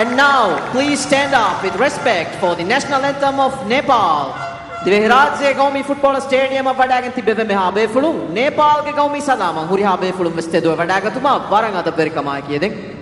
And now, please stand up with respect for the national anthem of Nepal. Divehi rajya gaumi football stadium wadagen tibeve meha befulum Nepal ge gaumi salama huri ha befulum vestedu wadagatuma warang ada berikama kiyeden.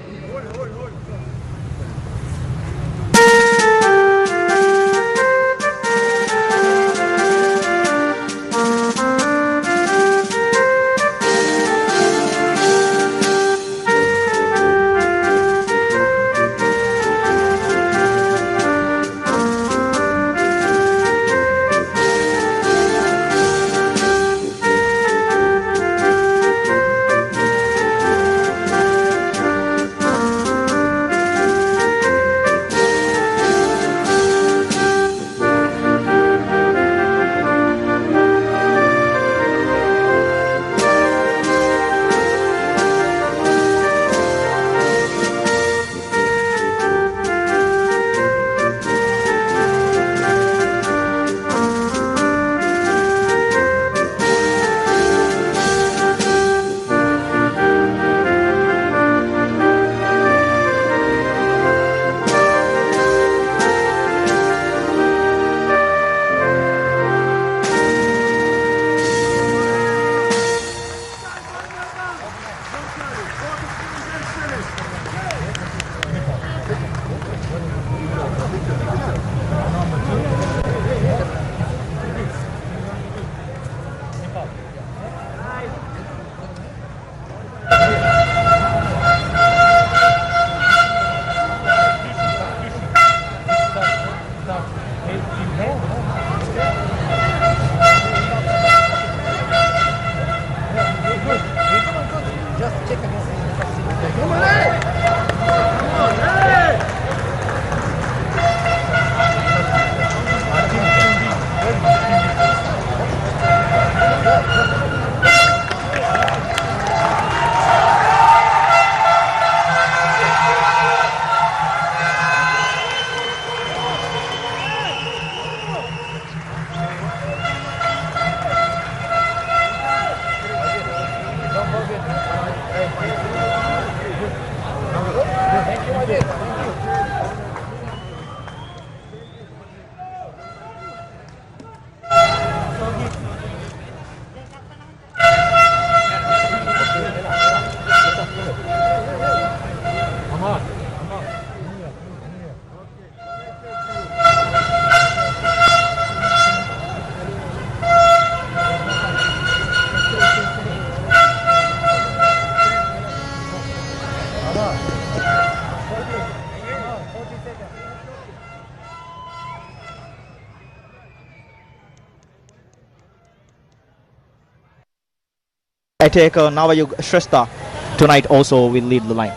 Attacker Navayug Shrestha tonight also will lead the line.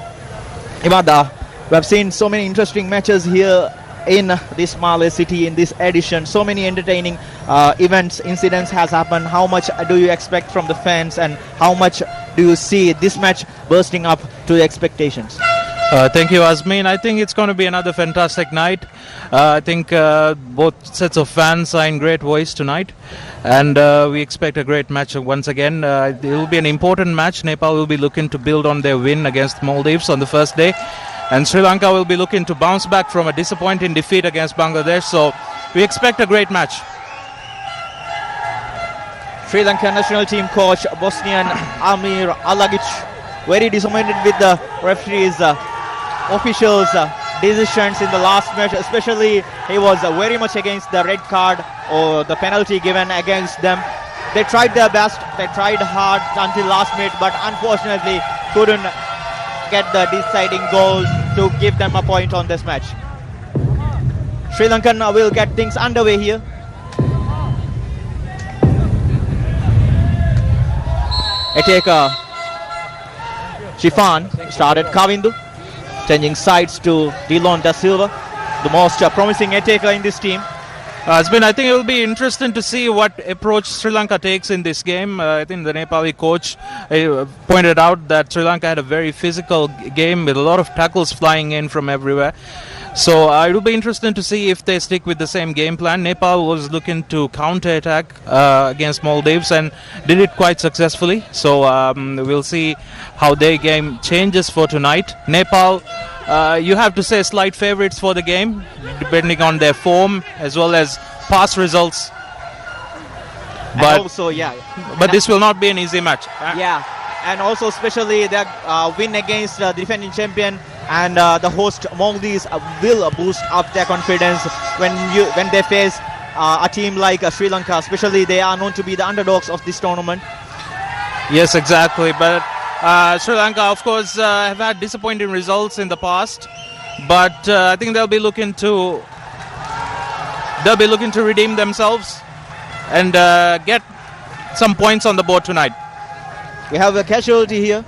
Imada, we have seen so many interesting matches here in this Malay city in this edition. So many entertaining events, incidents has happened. How much do you expect from the fans and how much do you see this match bursting up to the expectations? Thank you, Azmin. I think it's going to be another fantastic night. I think both sets of fans are in great voice tonight, and we expect a great match once again. It will be an important match. Nepal will be looking to build on their win against Maldives on the first day, and Sri Lanka will be looking to bounce back from a disappointing defeat against Bangladesh. So we expect a great match. Sri Lankan national team coach Bosnian Amir Alagic very disappointed with the referees' officials' decisions in the last match. Especially he was very much against the red card or the penalty given against them. They tried their best, they tried hard until last minute, but unfortunately couldn't get the deciding goal to give them a point on this match. Sri Lankan will get things underway here. Attacker Shifan started Kavindu, changing sides to Dillon Da Silva, the most promising attacker in this team. I think it will be interesting to see what approach Sri Lanka takes in this game. I think the Nepali coach pointed out that Sri Lanka had a very physical game with a lot of tackles flying in from everywhere. So it will be interesting to see if they stick with the same game plan. Nepal was looking to counter-attack against Maldives and did it quite successfully. So we'll see how their game changes for tonight. Nepal you have to say slight favourites for the game, depending on their form as well as past results. But and also, but this will not be an easy match. and also especially their win against the defending champion and the host Maldives will boost up their confidence when they face a team like Sri Lanka. Especially they are known to be the underdogs of this tournament. Yes, exactly. But Sri Lanka, of course, have had disappointing results in the past. But I think they'll be looking to redeem themselves and get some points on the board tonight. We have a casualty here.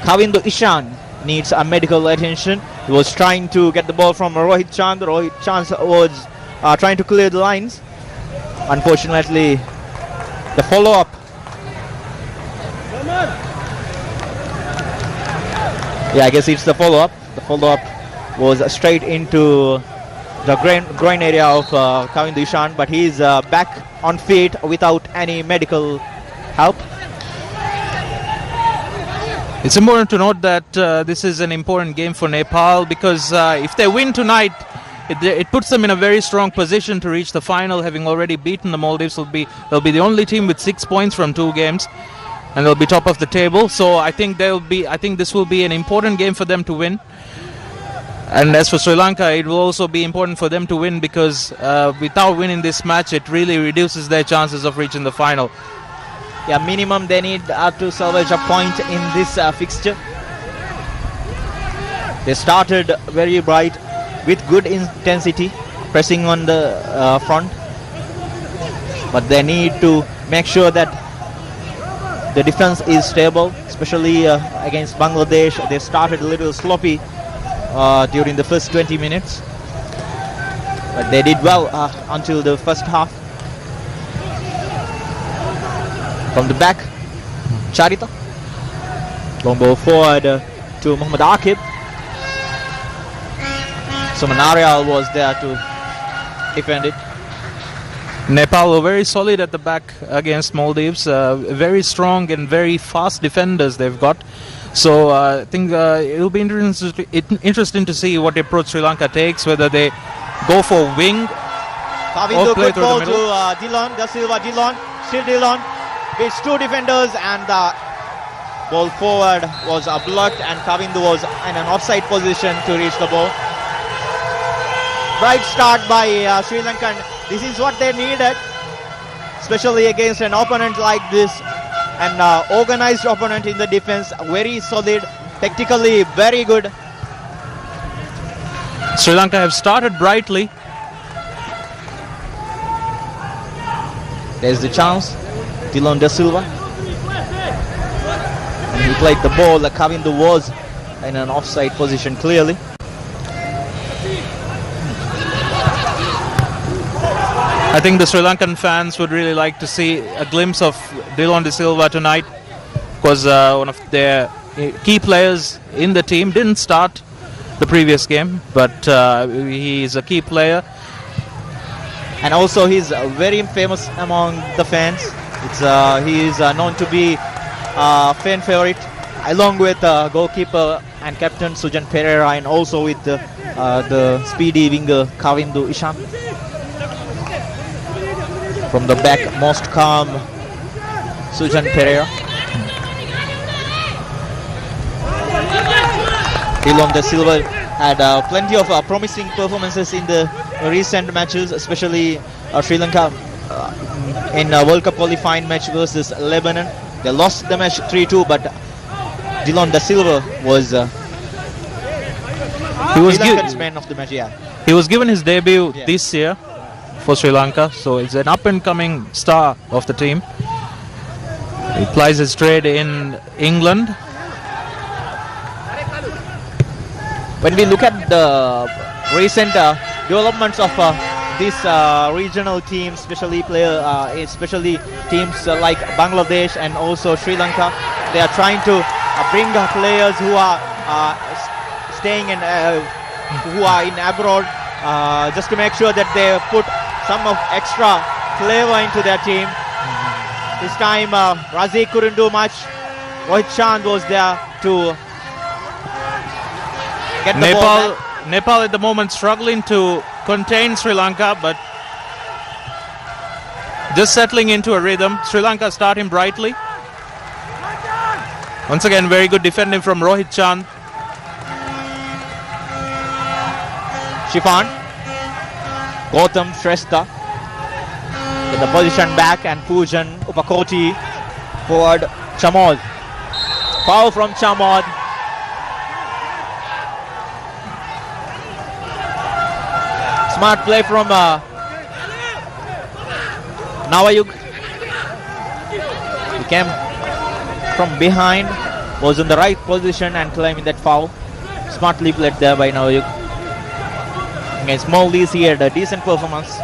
Kavindu Ishan needs a medical attention. He was trying to get the ball from Rohit Chand. Rohit Chand was trying to clear the lines. Unfortunately, the follow-up. Yeah, I guess it's the follow-up. The follow-up was straight into the groin area of Kavindu Ishan, but he's back on feet without any medical help. It's important to note that this is an important game for Nepal because if they win tonight, it puts them in a very strong position to reach the final, having already beaten the Maldives. They'll be the only team with 6 points from 2 games, and they'll be top of the table. So I think this will be an important game for them to win. And as for Sri Lanka, it will also be important for them to win because without winning this match, it really reduces their chances of reaching the final. Yeah, minimum they need to salvage a point in this fixture. They started very bright with good intensity, pressing on the front. But they need to make sure that the defense is stable, especially against Bangladesh. They started a little sloppy during the first 20 minutes. But they did well until the first half. From the back, Charita. Long ball forward to Muhammad Akib. Suman Aryal was there to defend it. Nepal were very solid at the back against Maldives. Very strong and very fast defenders they've got. So I think it'll be interesting to see what approach Sri Lanka takes, whether they go for wing Kavindu, or play good through the ball middle. to Dillon, Da Silva, Dillon, still Dillon. It's 2 defenders and the ball forward was blocked and Kavindu was in an offside position to reach the ball. Bright start by Sri Lankan. This is what they needed, especially against an opponent like this. An organized opponent in the defense, very solid, tactically very good. Sri Lanka have started brightly. There's the chance. Dillon Da Silva. And he played the ball. Kavindu was in an offside position clearly. I think the Sri Lankan fans would really like to see a glimpse of Dillon Da Silva tonight because one of their key players in the team didn't start the previous game, but he is a key player. And also he's very famous among the fans. He is known to be a fan favorite, along with goalkeeper and captain Sujan Pereira, and also with the speedy winger Kavindu Ishan. From the back, most calm Sujan Pereira. Dillon Da Silva had plenty of promising performances in the recent matches, especially Sri Lanka in a World Cup qualifying match versus Lebanon. They lost the match 3-2, but Dillon Da Silva was Sri Lanka's man of the match. Yeah, he was given his debut this year for Sri Lanka, so it's an up-and-coming star of the team. He plies his trade in England. When we look at the recent developments of this regional team, especially teams like Bangladesh and also Sri Lanka, they are trying to bring players who are staying in who are in abroad, just to make sure that they put some of extra flavor into their team. This time Razik couldn't do much. Rohit Chand was there to get the ball back. Nepal at the moment struggling to contain Sri Lanka, but just settling into a rhythm. Sri Lanka starting brightly. Once again, very good defending from Rohit Chand. Shifan, Gautam Shrestha get the position back, and Pujan Upakoti forward Chamod. Foul from Chamod. Smart play from Nawayug. He came from behind, was in the right position and claiming that foul. Smartly played there by Nawayug. Against Maldives, he had a decent performance.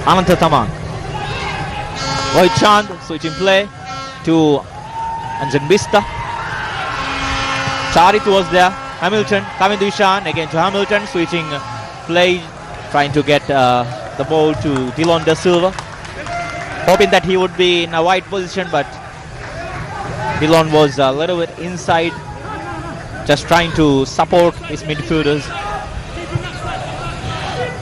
Ananta Tamang. Rohit Chand switching play to Anjan Bista. Charit was there. Hamilton, Kavindu Ishan again to Hamilton, switching play, trying to get the ball to Dillon De Silva. Hoping that he would be in a wide position, but Dillon was a little bit inside, just trying to support his midfielders.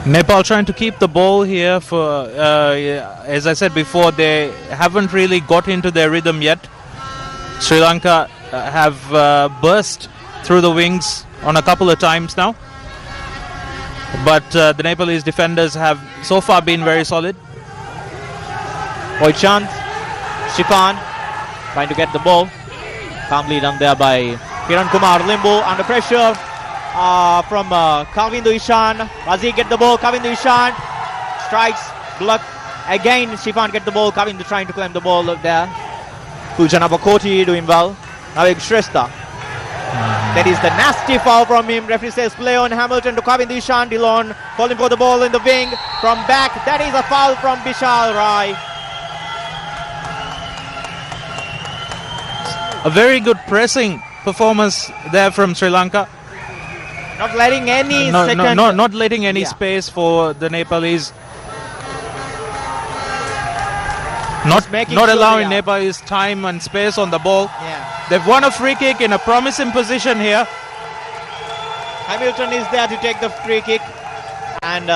Nepal trying to keep the ball here for, as I said before, they haven't really got into their rhythm yet. Sri Lanka have burst through the wings on a couple of times now. But the Nepalese defenders have so far been very solid. Rohit Chand, Shifan trying to get the ball. Calmly done there by Kiran Kumar Limbu under pressure from Kavindu Ishan. Razik get the ball, Kavindu Ishan strikes, block again. Shifan get the ball, Kavindu trying to claim the ball there. Pujan Upakoti doing well. Navik Shrestha. That is the nasty foul from him. Referee says play on Hamilton to Kavindu Ishan. Dillon calling for the ball in the wing from back. That is a foul from Bishal Rai. A very good pressing performance there from Sri Lanka. Not letting any not letting any space for the Nepalese. Not allowing Nepalese time and space on the ball. Yeah. They've won a free kick in a promising position here. Hamilton is there to take the free kick. And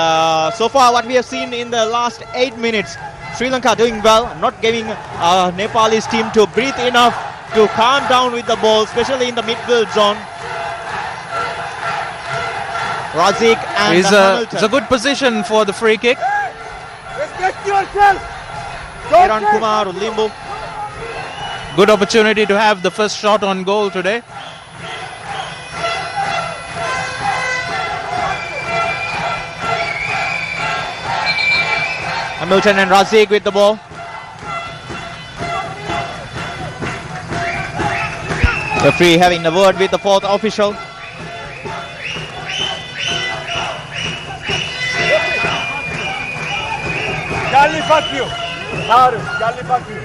so far what we have seen in the last 8 minutes, Sri Lanka doing well, not giving Nepalese team to breathe enough to calm down with the ball, especially in the midfield zone. Razik and Hamilton. It's a good position for the free kick. Respect yourself. Kiran Kumar Limbu. Good opportunity to have the first shot on goal today. Hamilton and Razik with the ball. Referee having the word with the fourth official. Charlie, fuck you. Charlie, fuck you.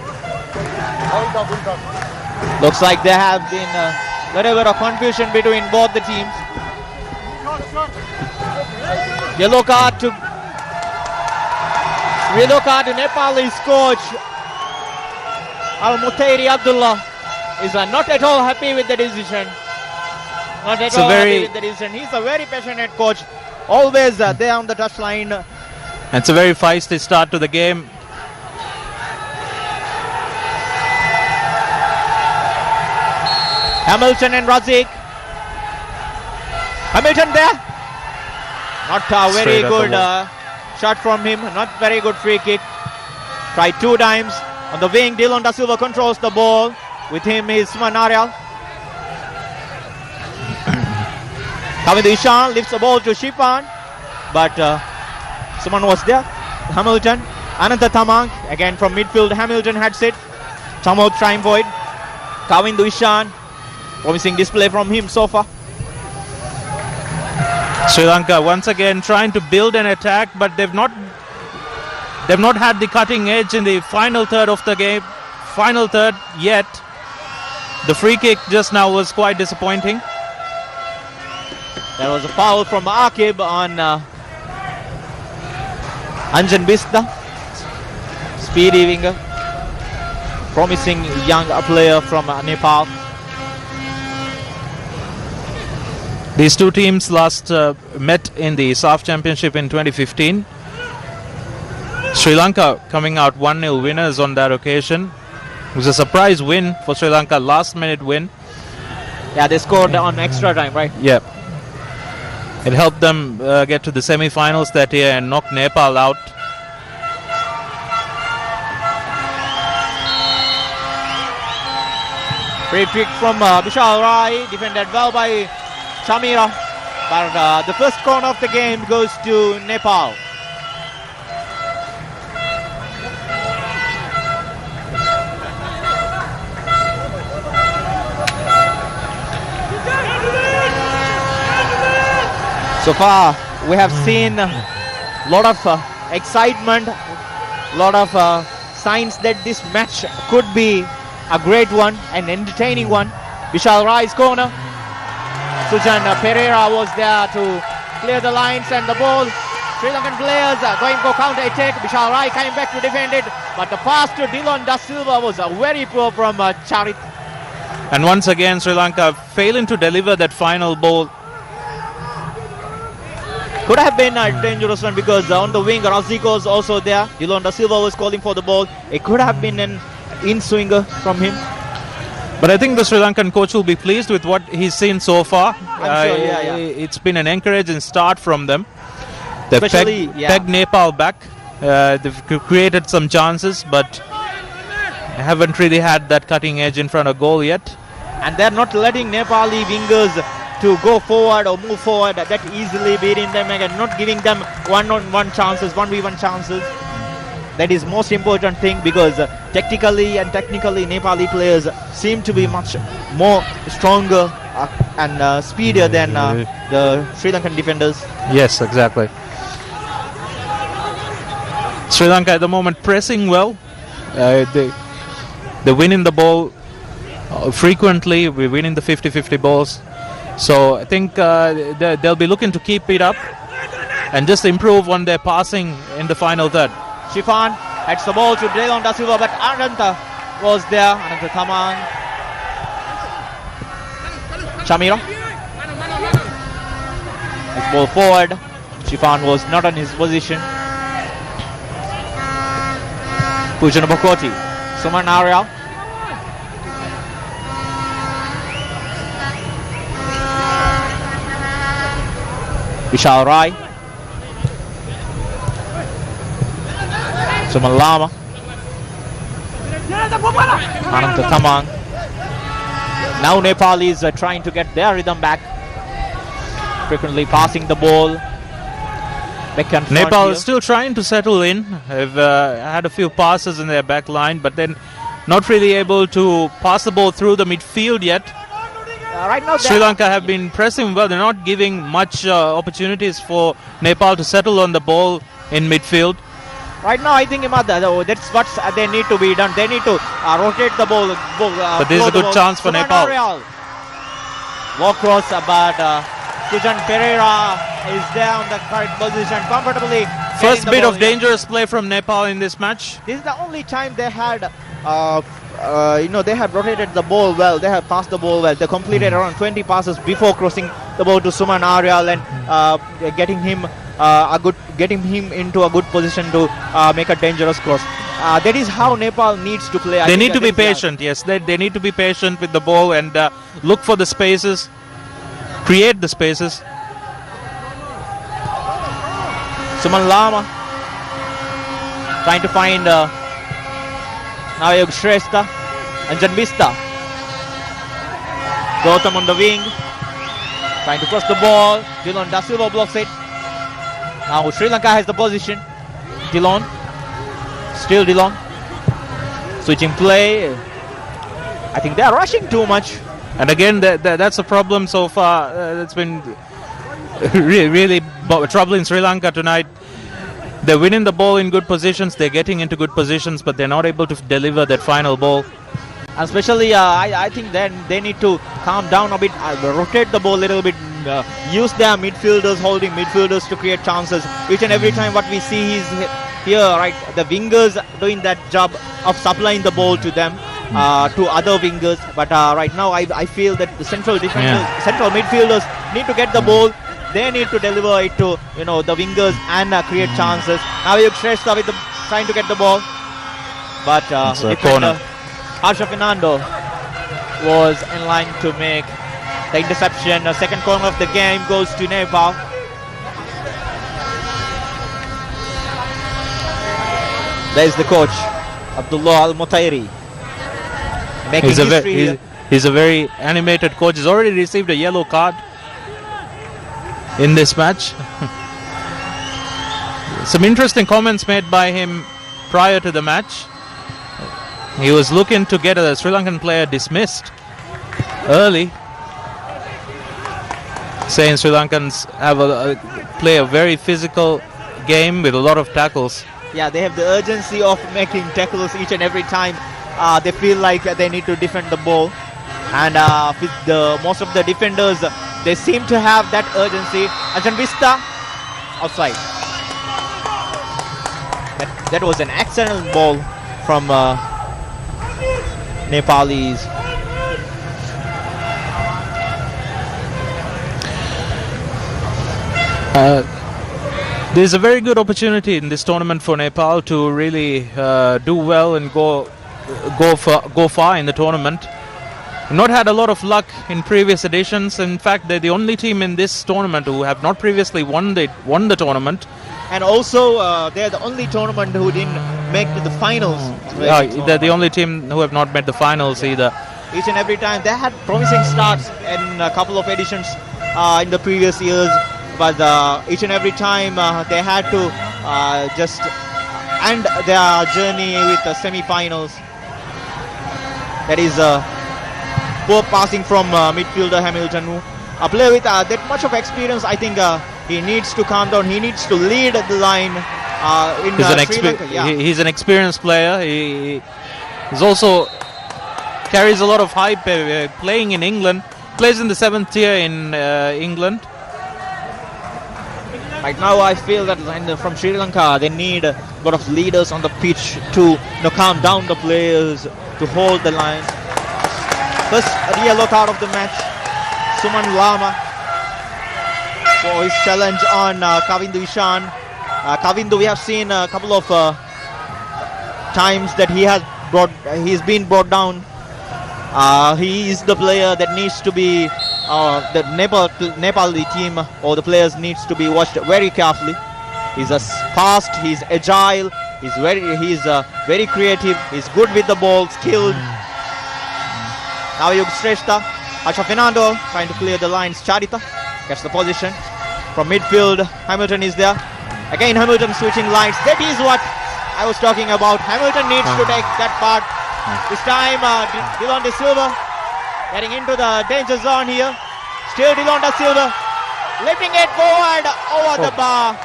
Looks like there have been a little bit of confusion between both the teams. Yellow card to Nepalese coach Al-Mutairi Abdullah is not at all happy with the decision. Not at all happy with the decision. He's a very passionate coach, always there on the touchline. It's a very feisty start to the game. Hamilton and Razik. Hamilton there. Not a very good shot from him. Not very good free kick. Tried 2 times. On the wing, Dillon Da Silva controls the ball. With him is Manarial. Kavindu Ishan lifts the ball to Shifan. But someone was there. Hamilton. Ananta Tamang. Again from midfield. Hamilton had it. Tamang trying for it. Kavindu Ishan. Promising display from him so far. Sri Lanka once again trying to build an attack, but they've not had the cutting edge in the final third of the game. Final third yet. The free kick just now was quite disappointing. There was a foul from Akib on Anjan Bista. Speedy winger. Promising young player from Nepal. These two teams last met in the SAFF Championship in 2015. Sri Lanka coming out 1-0 winners on that occasion. It was a surprise win for Sri Lanka, last minute win. Yeah, they scored on extra time, right? Yeah. It helped them get to the semi-finals that year and knock Nepal out. Free kick from Vishal Rai, defended well by Shamira. But the first corner of the game goes to Nepal. So far, we have seen a lot of excitement, a lot of signs that this match could be a great one, an entertaining one. Vishal Rai's corner. Sujan Pereira was there to clear the lines and the ball. Sri Lankan players going for counter attack. Vishal Rai coming back to defend it, but the pass to Dillon Da Silva was very poor from Charit. And once again, Sri Lanka failing to deliver that final ball. Could have been a dangerous one because on the wing, Raziko was also there. Dillon Da Silva was calling for the ball. It could have been an in-swinger from him. But I think the Sri Lankan coach will be pleased with what he's seen so far. I'm sure, yeah. It's been an encouraging start from them. They've Especially, pegged Nepal back. They've created some chances, but haven't really had that cutting edge in front of goal yet. And they're not letting Nepali wingers to go forward or move forward that easily, beating them and not giving them one-on-one chances, 1v1 chances. That is most important thing because technically Nepali players seem to be much more stronger and speedier than the Sri Lankan defenders. Yes, exactly. Sri Lanka at the moment pressing well. They win in the ball frequently. We're winning the 50-50 balls. So I think they'll be looking to keep it up and just improve on their passing in the final third. Shifan heads the ball to Dillon Da Silva, but Ananta was there. Ananta Thaman. Shamira. His ball forward. Shifan was not on his position. Pujan Bokoti. Suman Ariel. Vishal Rai. Suman Lama. Ananta Thamang. Now Nepal is trying to get their rhythm back. Frequently passing the ball. Nepal is still trying to settle in. Have had a few passes in their back line, but then not really able to pass the ball through the midfield yet. Right now Sri Lanka have been pressing well. They're not giving much opportunities for Nepal to settle on the ball in midfield. Right now, I think that's what they need to be done. They need to rotate the ball. But this is a good chance for Nepal. Walk cross, but Sujan Pereira is there on the correct position comfortably. First bit of dangerous play from Nepal in this match. This is the only time they had, they have rotated the ball well. They have passed the ball well. They completed around 20 passes before crossing the ball to Suman Ariel and getting him into a good position to make a dangerous cross. That is how Nepal needs to play. They need to be patient. Yes, they need to be patient with the ball and look for the spaces, create the spaces. Suman Lama trying to find Nayog Shrestha and Janvista. Gautam on the wing, trying to cross the ball. Dillon Da Silva blocks it. Now Sri Lanka has the position. Dillon. Still Dillon. Switching play. I think they are rushing too much. And again, that's a problem so far. That's been really troubling Sri Lanka tonight. They're winning the ball in good positions. They're getting into good positions, but they're not able to deliver that final ball. And especially, I think then they need to calm down a bit, rotate the ball a little bit, use their midfielders, holding midfielders to create chances. Each and every time what we see is here, right, the wingers doing that job of supplying the ball to them. to other wingers. But right now, I feel that the central midfielders need to get the ball. They need to deliver it to the wingers and create chances. Now Shrestha with trying to get the ball, but corner. Harsha Fernando was in line to make the interception. The second corner of the game goes to Nepal. There's the coach, Abdullah Al-Mutairi. He's a very animated coach. He's already received a yellow card in this match. Some interesting comments made by him prior to the match. He was looking to get a Sri Lankan player dismissed early, saying Sri Lankans have play a very physical game with a lot of tackles. Yeah, they have the urgency of making tackles each and every time they feel like they need to defend the ball. And with most of the defenders, they seem to have that urgency. Ajahn Vista, outside. That was an excellent ball from Nepalese. There's a very good opportunity in this tournament for Nepal to really do well and go far in the tournament. Not had a lot of luck in previous editions. In fact, they're the only team in this tournament who have not previously won the tournament. And also, they're the only tournament who didn't make to the finals. They're the only team who have not made the finals either. Each and every time they had promising starts in a couple of editions in the previous years, but each and every time they had to just end their journey with the semi-finals. That is poor passing from midfielder Hamilton. A player with that much of experience, I think he needs to calm down. He needs to lead the line in Sri Lanka. Yeah. He's an experienced player. He's also carries a lot of hype playing in England. Plays in the 7th tier in England. Right now, I feel that from Sri Lanka, they need a lot of leaders on the pitch to calm down the players, to hold the line. First yellow card of the match, Suman Lama for his challenge on Kavindu Ishan. Kavindu, we have seen a couple of times that he's been brought down. He is the player that needs to be the Nepali team or the players needs to be watched very carefully. He's fast, he's agile, he's very creative, he's good with the ball, skilled. Now Shrestha, Harsha Fernando trying to clear the lines. Charita gets the position from midfield. Hamilton is there. Again Hamilton switching lines. That is what I was talking about. Hamilton needs to take that part. This time Dillon De Silva getting into the danger zone here. Still Dillon De Silva lifting it forward over the bar.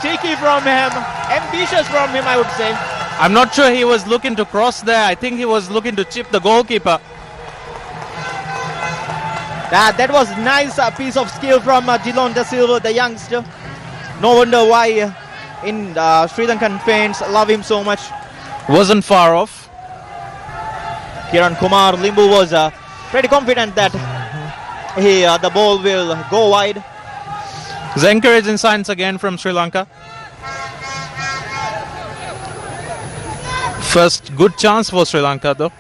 Cheeky from him, ambitious from him, I would say. I'm not sure he was looking to cross there. I think he was looking to chip the goalkeeper. That was nice piece of skill from Dillon De Silva, the youngster. No wonder why in Sri Lankan fans love him so much. Wasn't far off. Kiran Kumar Limbu was pretty confident that the ball will go wide. It's encouraging signs again from Sri Lanka. First good chance for Sri Lanka though.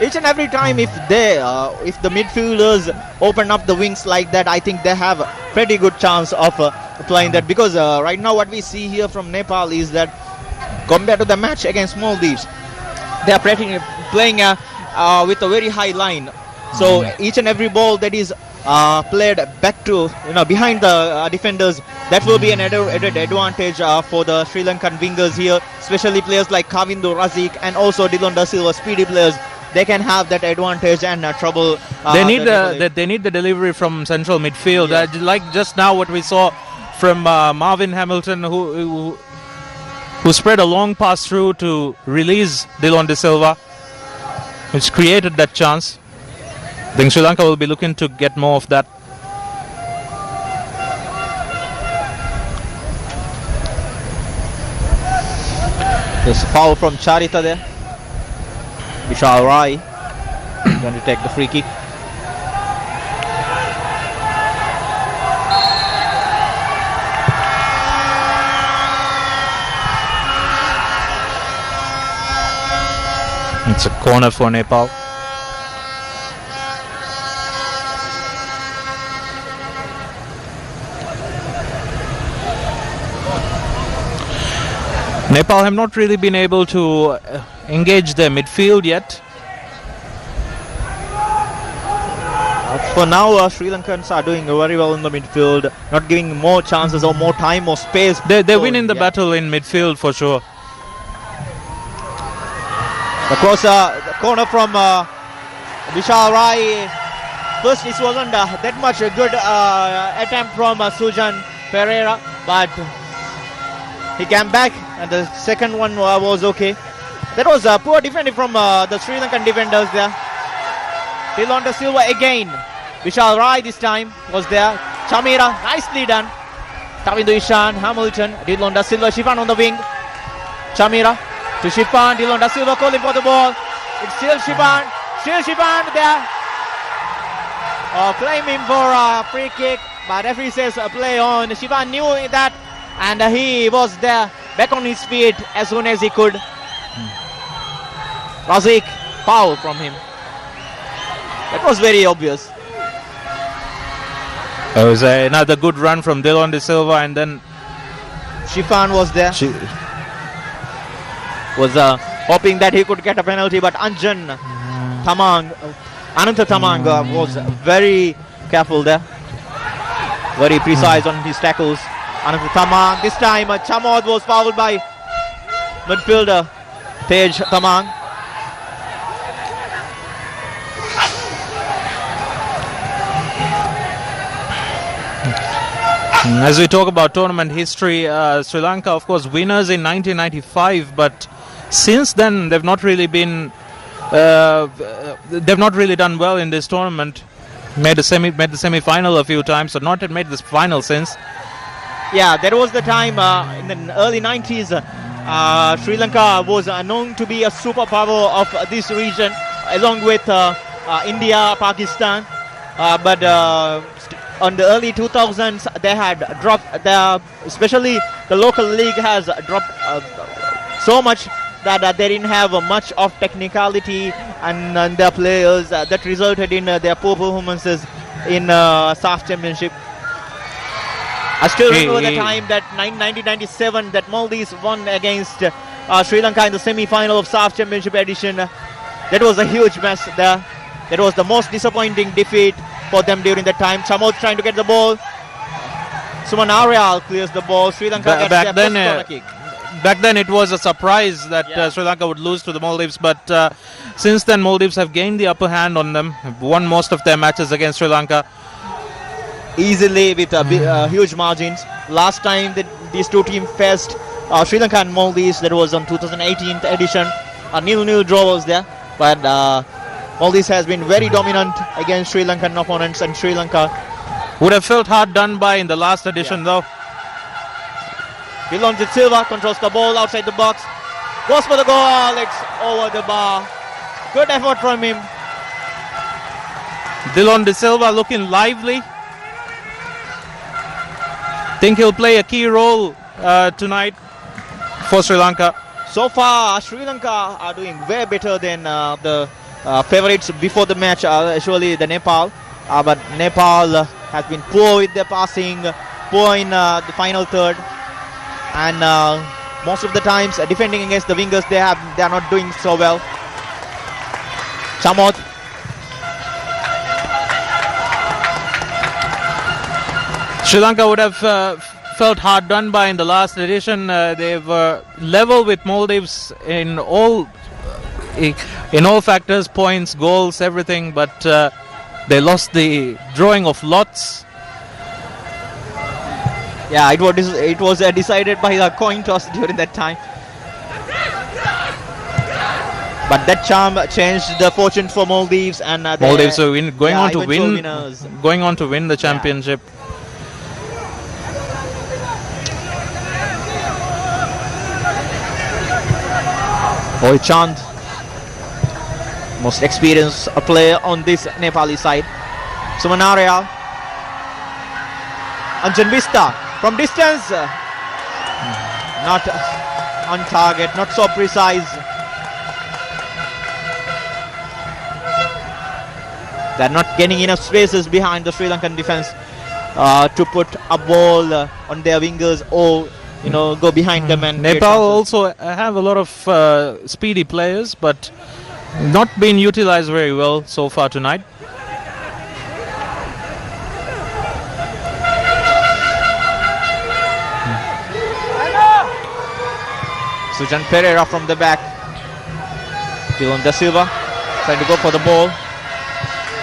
Each and every time if the midfielders open up the wings like that, I think they have a pretty good chance of playing that, because right now what we see here from Nepal is that compared to the match against Maldives, they are playing with a very high line. So each and every ball that is played back to behind the defenders, that will be an added advantage for the Sri Lankan wingers here, especially players like Kavindu, Razik and also Dillon De Silva, speedy players. They can have that advantage and trouble. They need the delivery from central midfield. Yes. Like just now what we saw from Marvin Hamilton, who spread a long pass through to release Dillon De Silva, which created that chance. I think Sri Lanka will be looking to get more of that. There's a foul from Charita there. Vishal Rai going to take the free kick. It's a corner for Nepal. Nepal have not really been able to engage their midfield yet. For now, Sri Lankans are doing very well in the midfield, not giving more chances or more time or space. They win in the battle in midfield for sure. The corner from Vishal Rai. First, it wasn't that much a good attempt from Sujan Pereira, but he came back, and the second one was okay. That was poor defending from the Sri Lankan defenders there. Dilon Da Silva again. Vishal Rai this time was there. Chamira, nicely done. Tavindu Ishan, Hamilton, Dilon Da Silva, Shifan on the wing. Chamira to Shifan, Dilon Da Silva calling for the ball. It's still Shifan there. Claiming for a free kick, but referee says play on. Shifan knew that, and he was there, back on his feet as soon as he could. Razik, foul from him. That was very obvious. It was another good run from Dilon Da Silva, and then Shifan was there. Was hoping that he could get a penalty, but Ananta Tamang was very careful there. Very precise on his tackles. Ananta Tamang, this time Chamod was fouled by midfielder Tej Tamang. As we talk about tournament history, Sri Lanka, of course, winners in 1995, but since then they've not really been, they've not really done well in this tournament. Made the semi-final a few times, so not made this final since. Yeah, there was the time in the early 90s. Sri Lanka was known to be a superpower of this region, along with India, Pakistan, but on the early 2000s they had dropped especially the local league has dropped so much that they didn't have much of technicality and their players, that resulted in their poor performances in SAFF Championship. I still remember the time that 1997 that Maldives won against Sri Lanka in the semi-final of SAFF Championship edition. That was a huge mess there. That was the most disappointing defeat for them during that time. Chamod trying to get the ball. Suman Aryal clears the ball. Sri Lanka gets their first corner kick. Back then it was a surprise that Sri Lanka would lose to the Maldives, but since then Maldives have gained the upper hand on them, have won most of their matches against Sri Lanka. Easily with huge margins. Last time that these two teams faced Sri Lanka and Maldives, that was on 2018 edition. A 0-0 draw was there, but Maldives has been very dominant against Sri Lankan opponents, and Sri Lanka would have felt hard done by in the last edition though. Dilon Da Silva controls the ball outside the box, goes for the goal, it's over the bar. Good effort from him. Dilon Da Silva looking lively. Think he'll play a key role tonight for Sri Lanka. So far Sri Lanka are doing way better than the favorites before the match, actually the Nepal, but Nepal has been poor with their passing, poor in the final third, and most of the times defending against the wingers they are not doing so well. Chamod, Sri Lanka would have felt hard done by in the last edition. They've level with Maldives in all factors, points, goals, everything, but they lost the drawing of lots. Yeah, it was decided by a coin toss during that time. But that charm changed the fortune for Maldives, and Maldives are going on to win the championship. Boy Chand Most experienced player on this Nepali side. Sumanaria. Anjan Vista from distance. Not on target, not so precise. They're not getting enough spaces behind the Sri Lankan defense to put a ball on their wingers or go behind them and Nepal also have a lot of speedy players, but not been utilized very well so far tonight. Sujan Pereira from the back. Dylan Da Silva trying to go for the ball.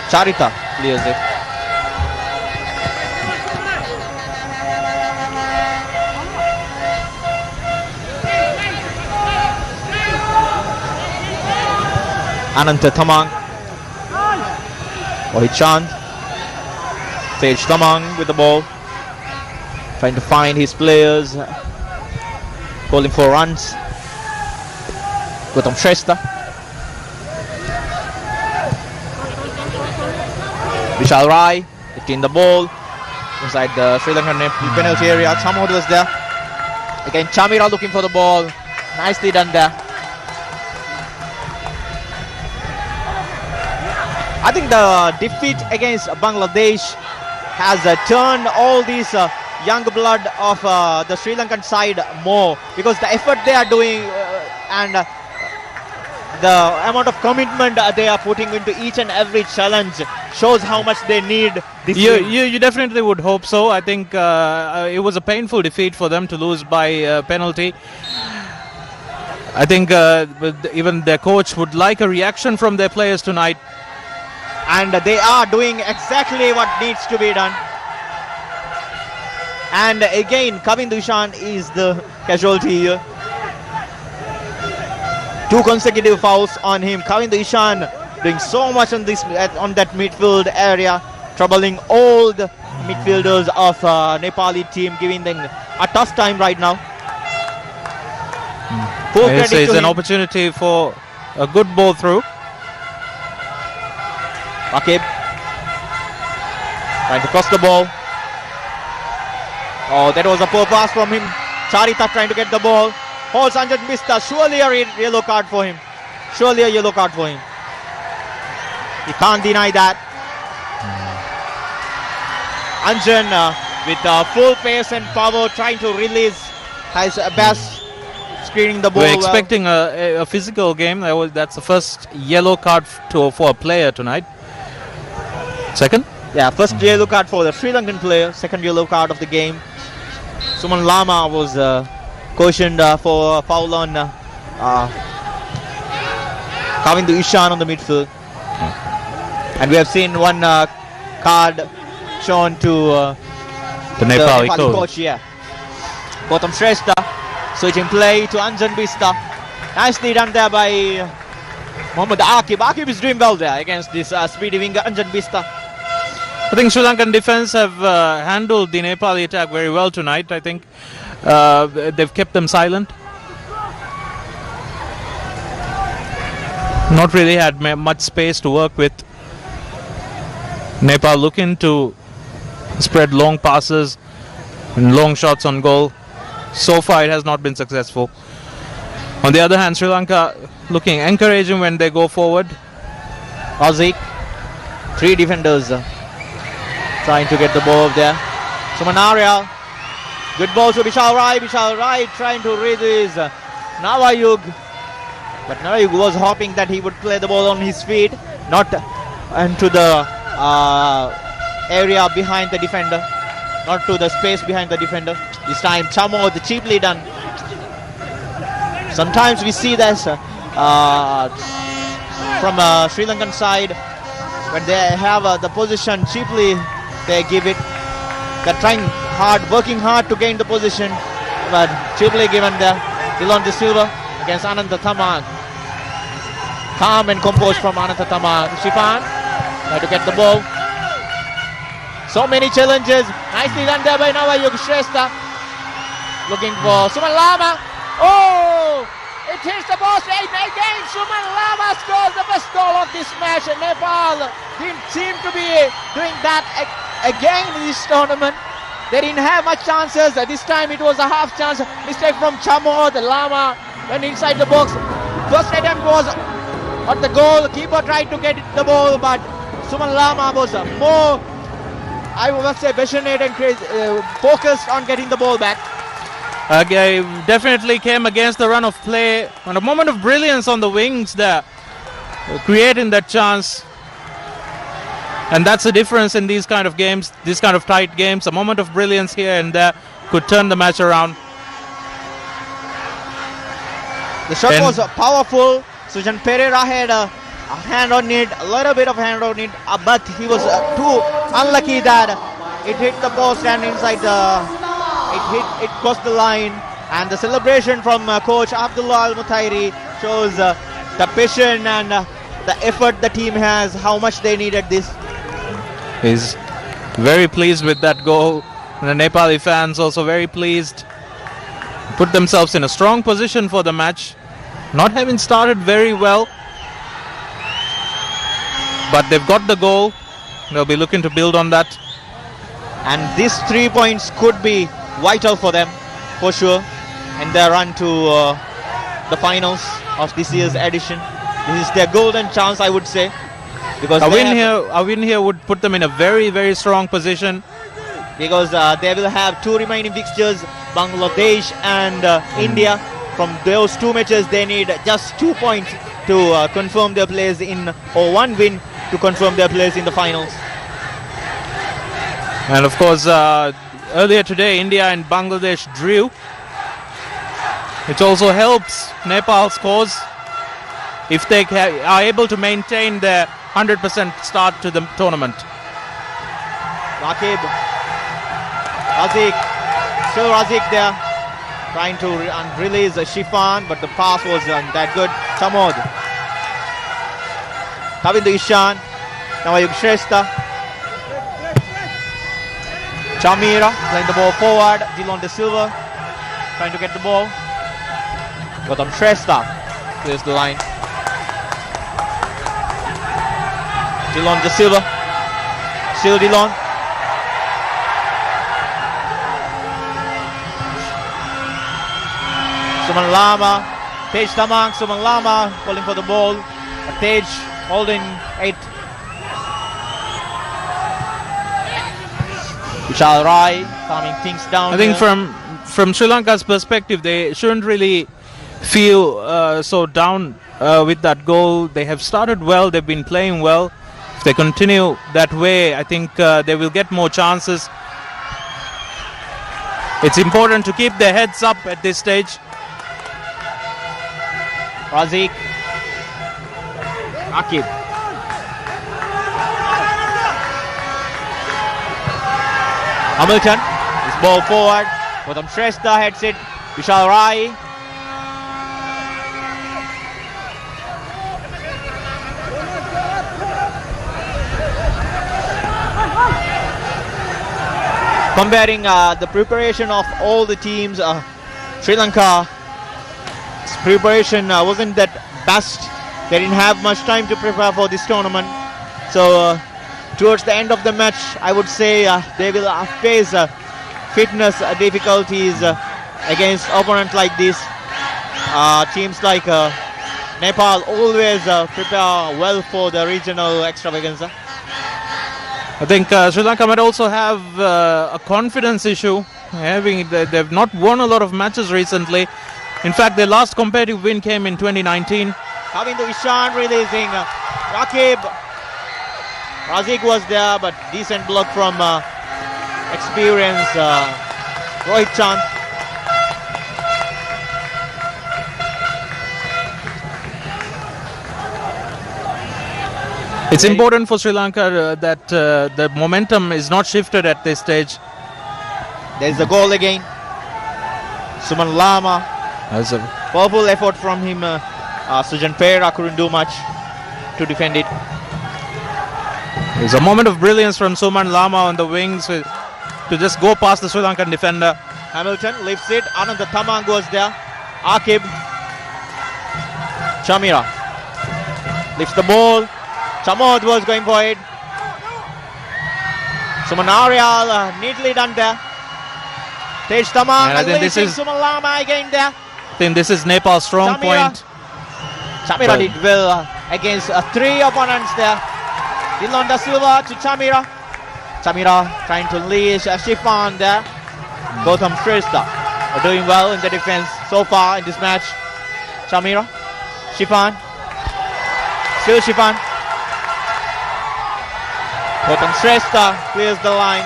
Charita clears it. Ananta Tamang. Ohichand. Sage Tamang with the ball. Trying to find his players. Calling for runs. Gautam Shrestha. Vishal Rai getting the ball inside the Sri Lankan penalty area. Chamod was there. Again, Chamira looking for the ball. Nicely done there. I think the defeat against Bangladesh has turned all these young blood of the Sri Lankan side more, because the effort they are doing and the amount of commitment they are putting into each and every challenge shows how much they need this win. You definitely would hope so. I think it was a painful defeat for them to lose by penalty. I think even their coach would like a reaction from their players tonight. And they are doing exactly what needs to be done. And again, Kavindu Ishan is the casualty here. 2 consecutive fouls on him. Kavindu Ishan doing so much on that midfield area, troubling all the midfielders of Nepali team, giving them a tough time right now. It's an opportunity for a good ball through. Rakib trying to cross the ball. Oh, that was a poor pass from him. Charita trying to get the ball. Holds Anjan Mista. Surely a yellow card for him. Surely a yellow card for him. You can't deny that. Anjan with full pace and power trying to release his best, screening the ball. We're expecting a physical game. That's the first yellow card for a player tonight. Second? Yeah, first yellow card for the Sri Lankan player. Second yellow card of the game. Suman Lama was cautioned for a foul on Kavindu Ishan on the midfield. And we have seen one card shown to the Nepali coach. Yeah. Gautam Shrestha switching play to Anjan Vista. Nicely done there by Mohammad Akib. Akib is doing well there against this speedy winger Anjan Vista. I think Sri Lankan defense have handled the Nepali attack very well tonight. I think they've kept them silent. Not really had much space to work with. Nepal looking to spread long passes and long shots on goal. So far it has not been successful. On the other hand, Sri Lanka looking encouraging when they go forward. Azik, 3 defenders trying to get the ball up there. Sumanaria, good ball to Vishal Rai. Vishal Rai trying to release Navayug, but Navayug was hoping that he would play the ball on his feet, not into the area behind the defender, not to the space behind the defender. This time Chamod cheaply done. Sometimes we see this from a Sri Lankan side, when they have the position cheaply, they give it. They're trying hard, working hard to gain the position, but cheaply given there. Dylan Da Silva against Ananta Tamang. Calm and composed from Ananta Tamang. Shifan try to get the ball. So many challenges. Nicely done there by Navayug Shrestha. Looking for Suman Lama. Oh! It hits the post. Again, Suman Lama scores the best goal of this match. Nepal didn't seem to be doing that again in this tournament. They didn't have much chances. This time it was a half chance. Mistake from Chamod. Lama went inside the box. First attempt was at the goal. Keeper tried to get the ball, but Suman Lama was more, I would say, passionate and focused on getting the ball back. Definitely came against the run of play. And a moment of brilliance on the wings there, creating that chance. And that's the difference in these kind of games, these kind of tight games. A moment of brilliance here and there could turn the match around. The shot was powerful. Sujan Pereira had a hand on it, a little bit of hand on it, but he was too unlucky that it hit the post and inside it crossed the line. And the celebration from coach Abdullah Al-Mutairi shows the passion and the effort the team has, how much they needed this. He's very pleased with that goal. And the Nepali fans also very pleased. Put themselves in a strong position for the match. Not having started very well, but they've got the goal. They'll be looking to build on that. And these 3 points could be vital for them, for sure, in their run to the finals of this year's edition. This is their golden chance, I would say. Because a win here would put them in a very, very strong position. Because they will have 2 remaining fixtures, Bangladesh and India. From those 2 matches, they need just 2 points to confirm their place in, or 1 win to confirm their place in the finals. And of course, earlier today, India and Bangladesh drew. It also helps Nepal's cause if they are able to maintain their 100% start to the tournament. Razik, still Razik there, trying to release Shifan, but the pass wasn't that good. Chamod, Kavindu Ishan, Nawayug Shrestha, Chamira playing the ball forward. Dillon De Silva trying to get the ball. Gautam Shrestha clears the line. Dillon De Silva, still Dillon. Suman Lama, Tej Tamang, Suman Lama calling for the ball. Tej holding 8. Vishal Rai calming things down. I think from Sri Lanka's perspective, they shouldn't really feel so down with that goal. They have started well, they've been playing well. If they continue that way, I think they will get more chances. It's important to keep their heads up at this stage. Razik, Akib, Hamilton, his ball forward. Gautam Shrestha heads it. Vishal Rai. Comparing the preparation of all the teams, Sri Lanka's preparation wasn't that best. They didn't have much time to prepare for this tournament. So towards the end of the match, I would say they will face fitness difficulties against opponents like this. Teams like Nepal always prepare well for the regional extravaganza. I think Sri Lanka might also have a confidence issue. They've not won a lot of matches recently. In fact, their last competitive win came in 2019. Kavindu Ishan releasing Rakib. Razik was there, but decent block from experienced Rohit Chand. It's important for Sri Lanka that the momentum is not shifted at this stage. There's a goal again. Suman Lama. As a powerful effort from him. Sujan Pereira couldn't do much to defend it. There's a moment of brilliance from Suman Lama on the wings to just go past the Sri Lankan defender. Hamilton lifts it. Ananda Tamang was there. Akib. Chamira lifts the ball. Chamod was going for it. Suman Arial neatly done there. Tej Tamang And I think this is Suman Lama again there. I think this is Nepal's strong point. Chamira did well against 3 opponents there. Dilon Da Silva to Chamira. Chamira trying to unleash Shifan there. Gautam Shrestha are doing well in the defense so far in this match. Chamira, Shifan, still Shifan. Gautam Shrestha clears the line.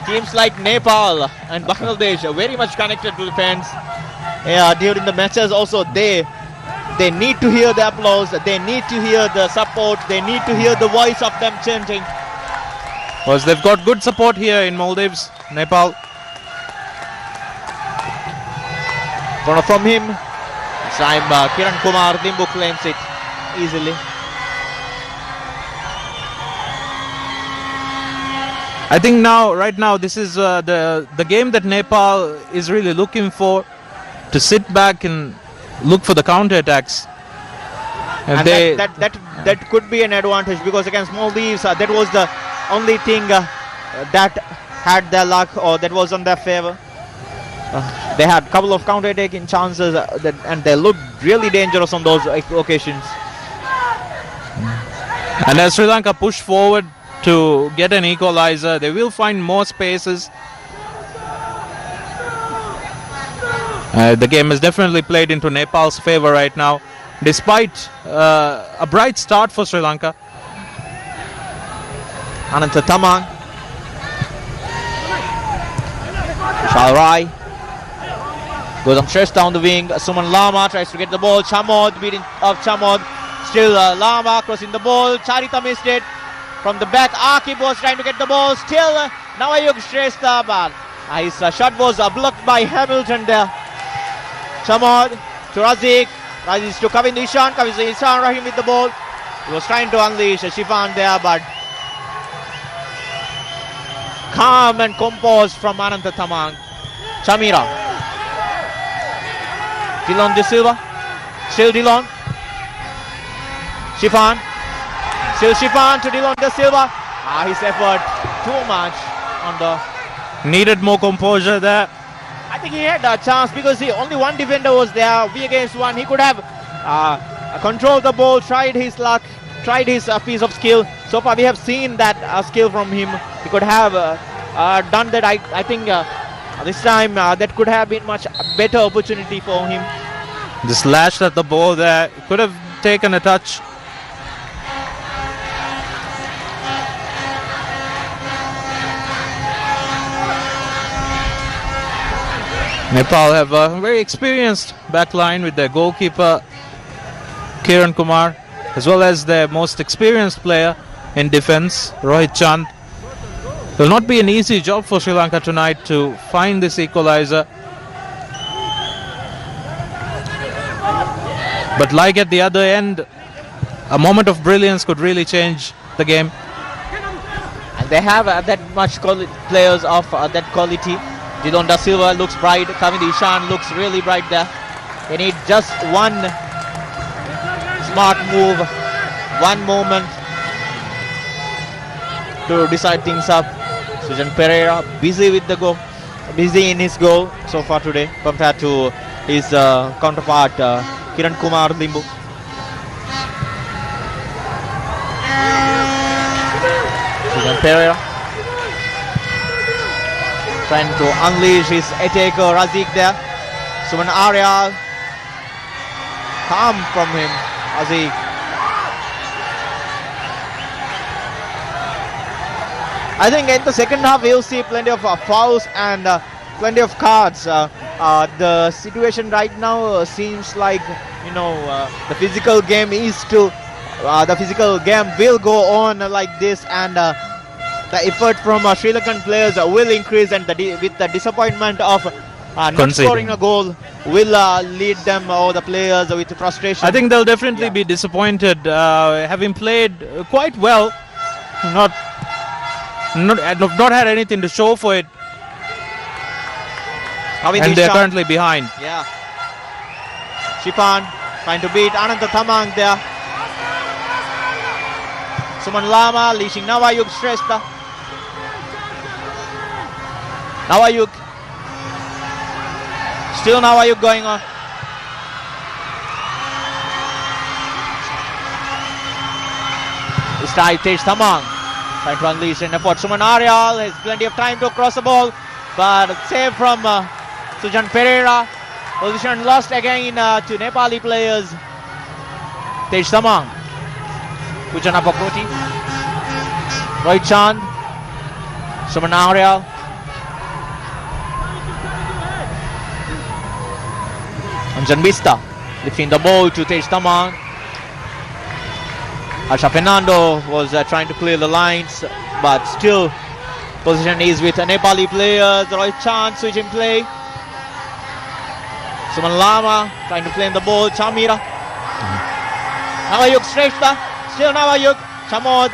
Teams like Nepal and Bangladesh are very much connected to the fans. During the matches also they need to hear the applause, they need to hear the support, they need to hear the voice of them chanting. Because they've got good support here in Maldives, Nepal. Corner from him. This time Kiran Kumar Limbu claims it easily. I think right now, this is the game that Nepal is really looking for, to sit back and look for the counter-attacks. And that could be an advantage, because against Maldives, that was the only thing that had their luck, or that was on their favor. They had a couple of counter-attacking chances, and they looked really dangerous on those occasions. And as Sri Lanka push forward to get an equalizer, they will find more spaces. The game is definitely played into Nepal's favor right now, despite a bright start for Sri Lanka. Ananta Tamang, Shalrai, Gautam Shrestha on the wing. Suman Lama tries to get the ball. Chamod beating of Chamod. Still Lama crossing the ball. Charita missed it. From the back, Akib was trying to get the ball. Still Navayug Shrestha, but his shot was blocked by Hamilton there. Chamod to Razik. Razik to Kavin Ishan. Kavin Ishan Rahim with the ball. He was trying to unleash Shifan there, but calm and composed from Ananta Tamang. Chamira. Dilon De Silva. Still Dilon. Shifan. Still Shifan to Dilon De Silva. His effort too much on the... Needed more composure there. I think he had a chance, because only one defender was there. We against one. He could have controlled the ball, tried his luck, tried his piece of skill. So far we have seen that skill from him. He could have done that. I think this time that could have been much better opportunity for him. Just lashed at the ball there. Could have taken a touch. Nepal have a very experienced back line with their goalkeeper Kiran Kumar, as well as their most experienced player in defense, Rohit Chand. It will not be an easy job for Sri Lanka tonight to find this equalizer. But like at the other end, a moment of brilliance could really change the game. And they have that much players of that quality. Dilon Da Silva looks bright. Kavin Ishan looks really bright there. They need just one smart move, one moment to decide things up. Sujan Pereira busy with the goal, busy in his goal so far today compared to his counterpart Kiran Kumar Limbu. Sujan Pereira trying to unleash his attacker Razik there. Suman Arial, calm from him, Razik. I think in the second half we'll see plenty of fouls and plenty of cards. The situation right now seems like, the physical game is still, the physical game will go on like this, and the effort from Sri Lankan players will increase, and with the disappointment of not scoring a goal will lead them, or the players, with frustration. I think they'll definitely be disappointed, having played quite well, not had anything to show for it And they're currently behind. Yeah. Shipan trying to beat Ananta Thamang there. Suman Lama leashing Nawayuk Shrestha. Nawayuk. Still Nawayuk going on. This time Tej Thamang trying to unleash an effort. Suman Aryal has plenty of time to cross the ball, but save from Sujan Pereira. Position lost again to Nepali players. Tej Thamang. Pujana Pakoti. Rohit Chand. Suman Aryal. Anjan Bista lifting the ball to Tej Thamang. Harsha Fernando was trying to clear the lines, but still position is with Nepali players. Rohit Chand switching play. Suman Lama trying to play in the ball. Chamira. Nawayuk Shrestha. Still Nawayuk. Chamod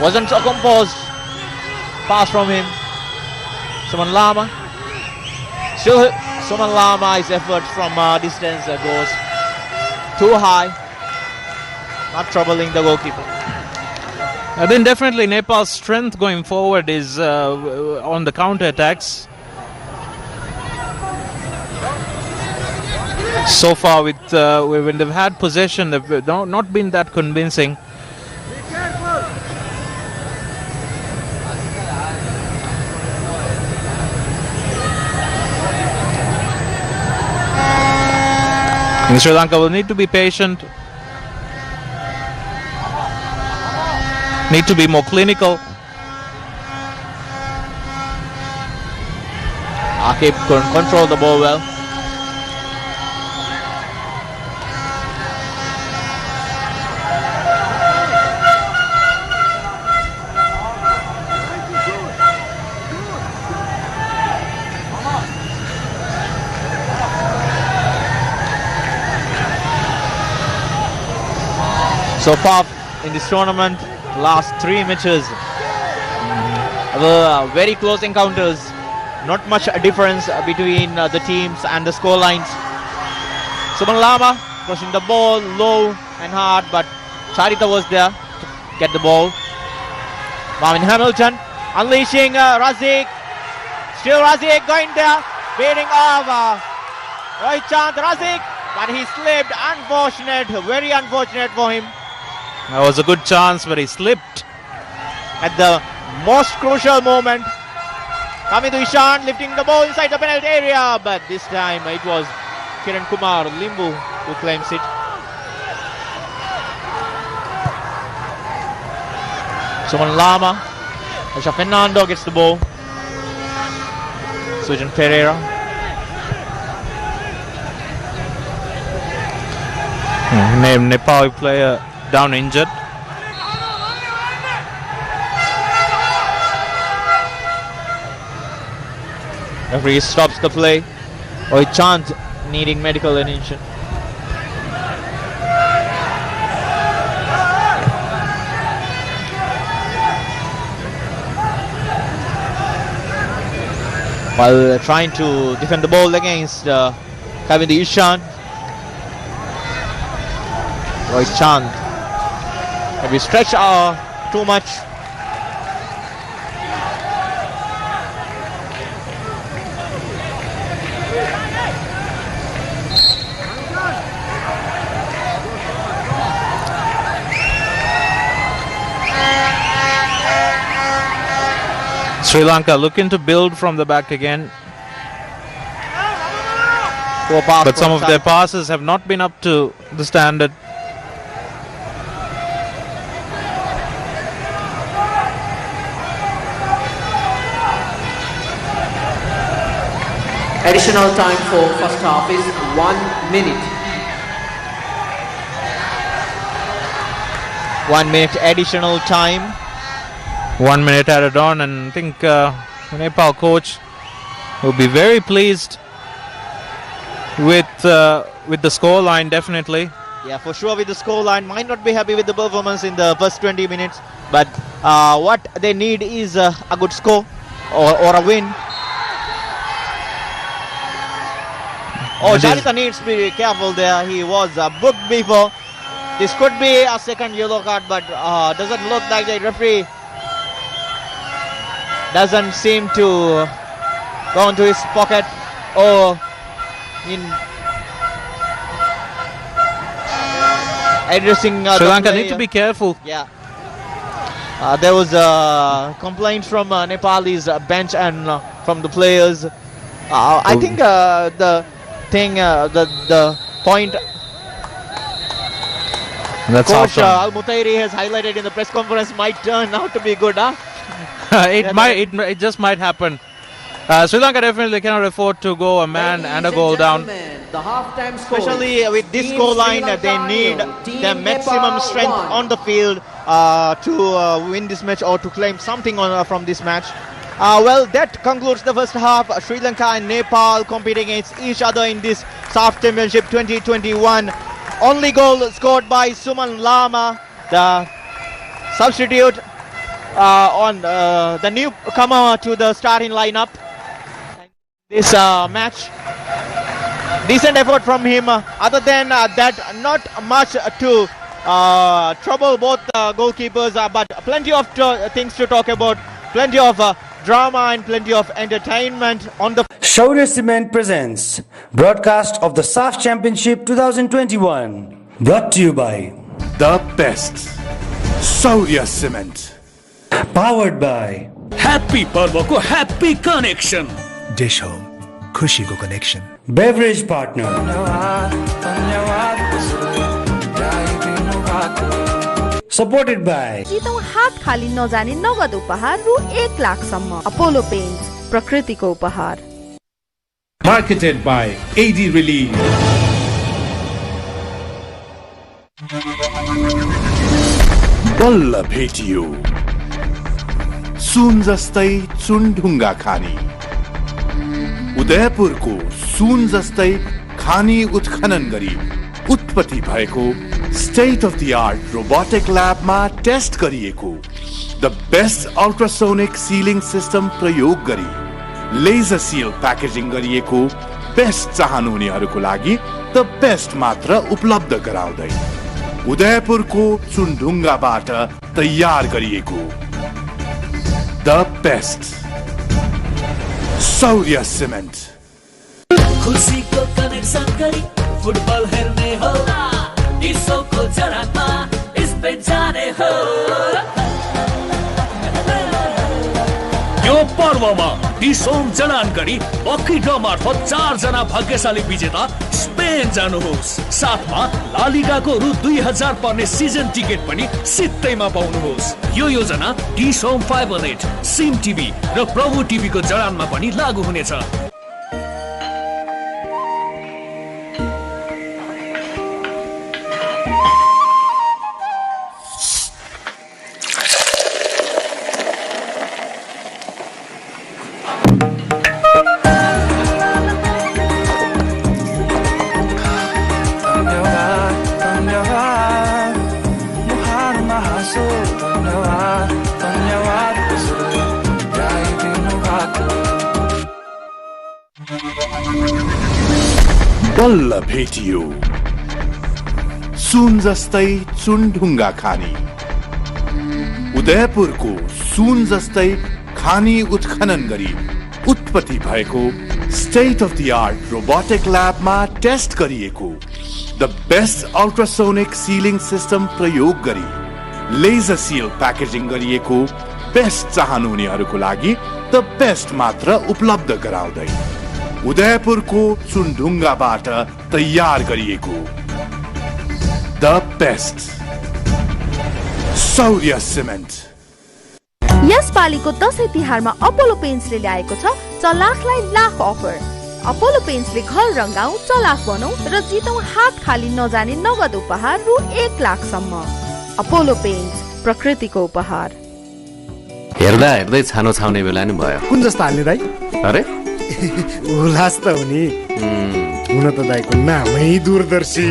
wasn't so composed. Pass from him. Suman Lama. Still Suman Lama's effort from distance goes too high. Not troubling the goalkeeper. I think definitely Nepal's strength going forward is on the counter-attacks. So far, with when they've had possession, they've not been that convincing. And Sri Lanka will need to be patient. Need to be more clinical. Akib couldn't control the ball well. So far in this tournament, last 3 matches were very close encounters. Not much difference between the teams and the score lines. Suman Lama pushing the ball low and hard, but Charita was there to get the ball. Marvin Hamilton unleashing Razik. Still Razik going there, beating off Rohit Chand. Razik, but he slipped. Unfortunate, very unfortunate for him. That was a good chance, but he slipped. At the most crucial moment, coming to Ishan, lifting the ball inside the penalty area, but this time it was Kiran Kumar Limbu who claims it. Suman Lama, Harsha Fernando gets the ball. Sujan Pereira. Named Nepal player down injured. Referee stops the play. Rohit Chand needing medical attention. While trying to defend the ball against Kavindi Ishan. Rohit Chand maybe stretch too much. Sri Lanka looking to build from the back again. But some of their passes have not been up to the standard. Additional time for first half is 1 minute. 1 minute additional time. 1 minute added on, and I think the Nepal coach will be very pleased with the score line, definitely. Yeah, for sure with the score line. Might not be happy with the performance in the first 20 minutes, but what they need is a good score or a win Oh, Jarita needs to be careful there. He was booked before. This could be a second yellow card, but doesn't look like the referee doesn't seem to go into his pocket or in addressing Sri Lanka need to be careful. Yeah. There was a complaint from Nepal's bench and from the players. I think the point Coach Al-Mutairi has highlighted in the press conference might turn out to be good, huh? It just might happen. Sri Lanka definitely cannot afford to go a man and a goal down. The halftime score. Especially with this goal line, they need their maximum strength on the field to win this match or to claim something from this match. Well, that concludes the first half. Sri Lanka and Nepal competing against each other in this SAFF Championship 2021. Only goal scored by Suman Lama, the substitute on the newcomer to the starting lineup. This match, decent effort from him. Other than that, not much to trouble both goalkeepers, but plenty of things to talk about, plenty of drama and plenty of entertainment on the. Shaurya Cement presents broadcast of the SAFF Championship 2021, brought to you by The Best Shaurya Cement, powered by Happy Parva ko happy connection. Dish Home, खुशी को connection. beverage partner supported by जीतौं हात खाली नजाने नगद उपहार रु 1 लाख सम्म. Apollo paints, प्रकृतिको उपहार. marketed by AD Relief. बल्ल भेटियो सुन जस्तै चुनढुङ्गा खानी. उदयपुरको सुन जस्तै खानी उत्खनन गरी उत्पत्ति भएको state of the art robotic ल्याबमा टेस्ट गरिएको the best ultrasonic sealing system प्रयोग गरी लेजर सिल प्याकेजिङ गरिएको बेस्ट चाहनुहुनेहरूको लागि द बेस्ट मात्र उपलब्ध गराउँदै उदयपुरको चुनढुङ्गाबाट तयार गरिएको द बेस्ट शौर्य सिमेन्ट. खुसीको कनेक्सन गरी फुटबल हेर्ने हो, डिसोको जडानमा स्पेन जाने हो. यो पर्वमा डिसोम जडान गरी लकी ड्र मार्फत 4 जना भाग्यशाली विजेता स्पेन जानुहोस्. साथमा ला लिगाको रु 2000 पर्ने सिजन टिकट पनि सित्तैमा पाउनुहोस्. यो योजना डिसोम फाइबर नेट, सिम टिभी र प्रभु टिभीको जडानमा पनि लागू हुनेछ. बल्ल भेटियो सुन जस्तै चुनढुङ्गा खानी. उदयपुरको सुन जस्तै खानी उत्खनन गरी उत्पत्ति भएको state of the art robotic ल्याबमा टेस्ट गरिएको the best ultrasonic sealing system प्रयोग गरी लेजर सिल प्याकेजिङ गरिएको बेस्ट चाहनुहुनेहरूको लागि द बेस्ट मात्र उपलब्ध गराउँदै उदयपुरको चुनढुङ्गाबाट तयार गरिएको द बेस्ट शौर्य सिमेन्ट. यस पालीको दशैं तिहारमा अपोलो पेन्ट्सले ल्याएको छ चलाखलाई लाख अफर. अपोलो पेन्ट्सले घर रंगाऊ, चलाख बनाऊ र जितौं हात खाली नजाने नगद उपहार रु 1 लाख सम्म. अपोलो पेन्ट्स, प्रकृतिको उपहार. हेर्दा हेर्दै छानो छाउने बेला नि भयो. कुन जस्तो हाल्ने दाइ? अरे उल्लास त हुने. हुन त दाइको नामै दूरदर्शी.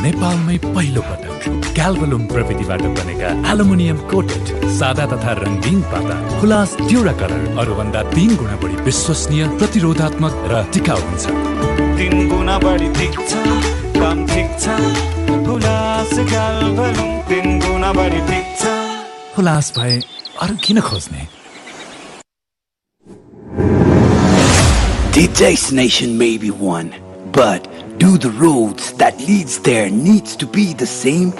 नेपालमै पहिलो पटक क्याल्भलुम प्रविधिबाट बनेका एल्युमिनियम कोटेड सादा तथा रंगीन पाता खुलास ड्युरा कलर अरूभन्दा 3 गुणा बढी विश्वसनीय, प्रतिरोधात्मक र टिकाउ हुन्छ. तीन गुना बढी ठिक छ काम ठिक छ हुलास गाल भलुङ तीन गुना बढी ठिक छ हुलास भए अरू किन खोज्ने The destination may be one, but do the roads that leads there needs to be the same?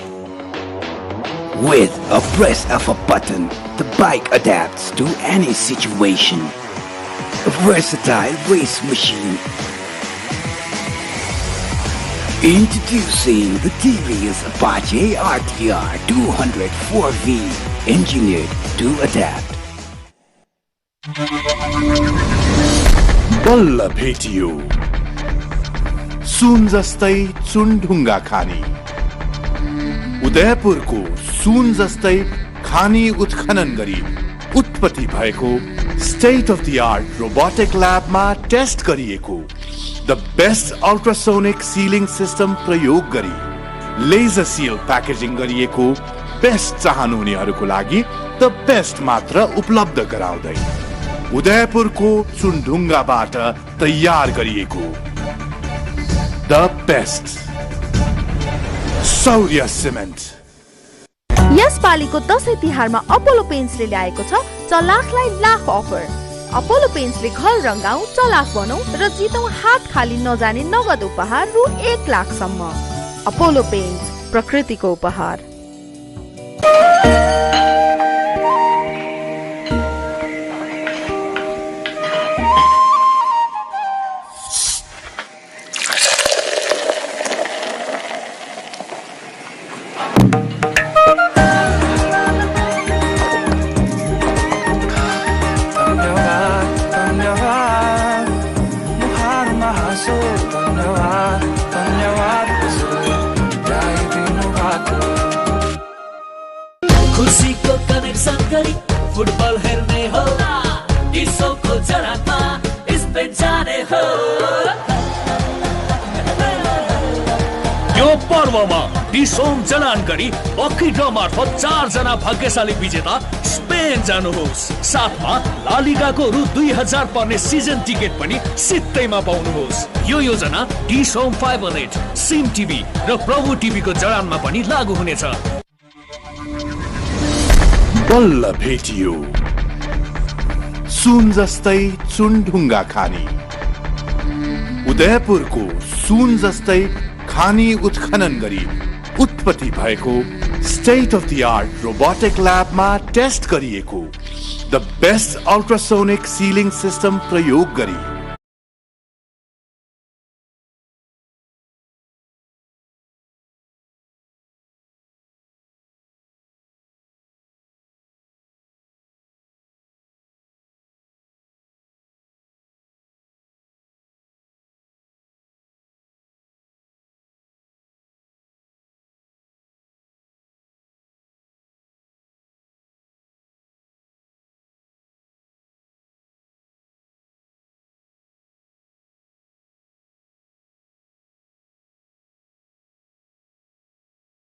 With a press of a button, the bike adapts to any situation. A versatile race machine. Introducing the TVS Apache RTR 204V, engineered to adapt. बल्ल भेटियो सुन जस्तै चुनढुङ्गा खानी उदयपुरको सुन जस्तै खानी उत्खनन गरी उत्पत्ति भएको state of the art robotic ल्याबमा टेस्ट गरिएको the best ultrasonic sealing system प्रयोग गरी लेजर सिल प्याकेजिङ गरिएको बेस्ट चाहनुहुनेहरूको लागि द बेस्ट मात्र उपलब्ध गराउँदै उदयपुरको चुनढुङ्गाबाट तयार गरिएको द बेस्ट सौर्य सिमेन्ट यसपालिको दशैं तिहारमा अपोलो पेन्ट्सले ल्याएको छ चलाखलाई लाख अफर अपोलो पेन्ट्सले घर रंगाऊ चलाख बनाऊ र जितौं हात खाली नजाने नगद उपहार रु 1 लाख सम्म अपोलो पेन्ट्स प्रकृतिको उपहार खुसीको कनेक्सन गरी फुटबल हेर्ने हो डिसोको जडामा स्पेन जाने हो यो पर्वमा डिसोम जडान गरी लकी ड्र मार्फत 4 जना भाग्यशाली विजेता स्पेन जानुहोस् साथमा लालिगाको रु 2000 पर्ने सिजन टिकट पनि सित्तैमा पाउनुहोस् यो योजना डिसोम फाइबर नेट सिम टिभी र प्रभु टिभीको जडानमा पनि लागू हुनेछ बल्ल भेटियो सुन जस्तै चुनढुङ्गा खानी उदयपुरको सुन जस्तै खानी उत्खनन गरी उत्पत्ति भएको state of the art robotic ल्याबमा टेस्ट गरिएको the best ultrasonic sealing system प्रयोग गरी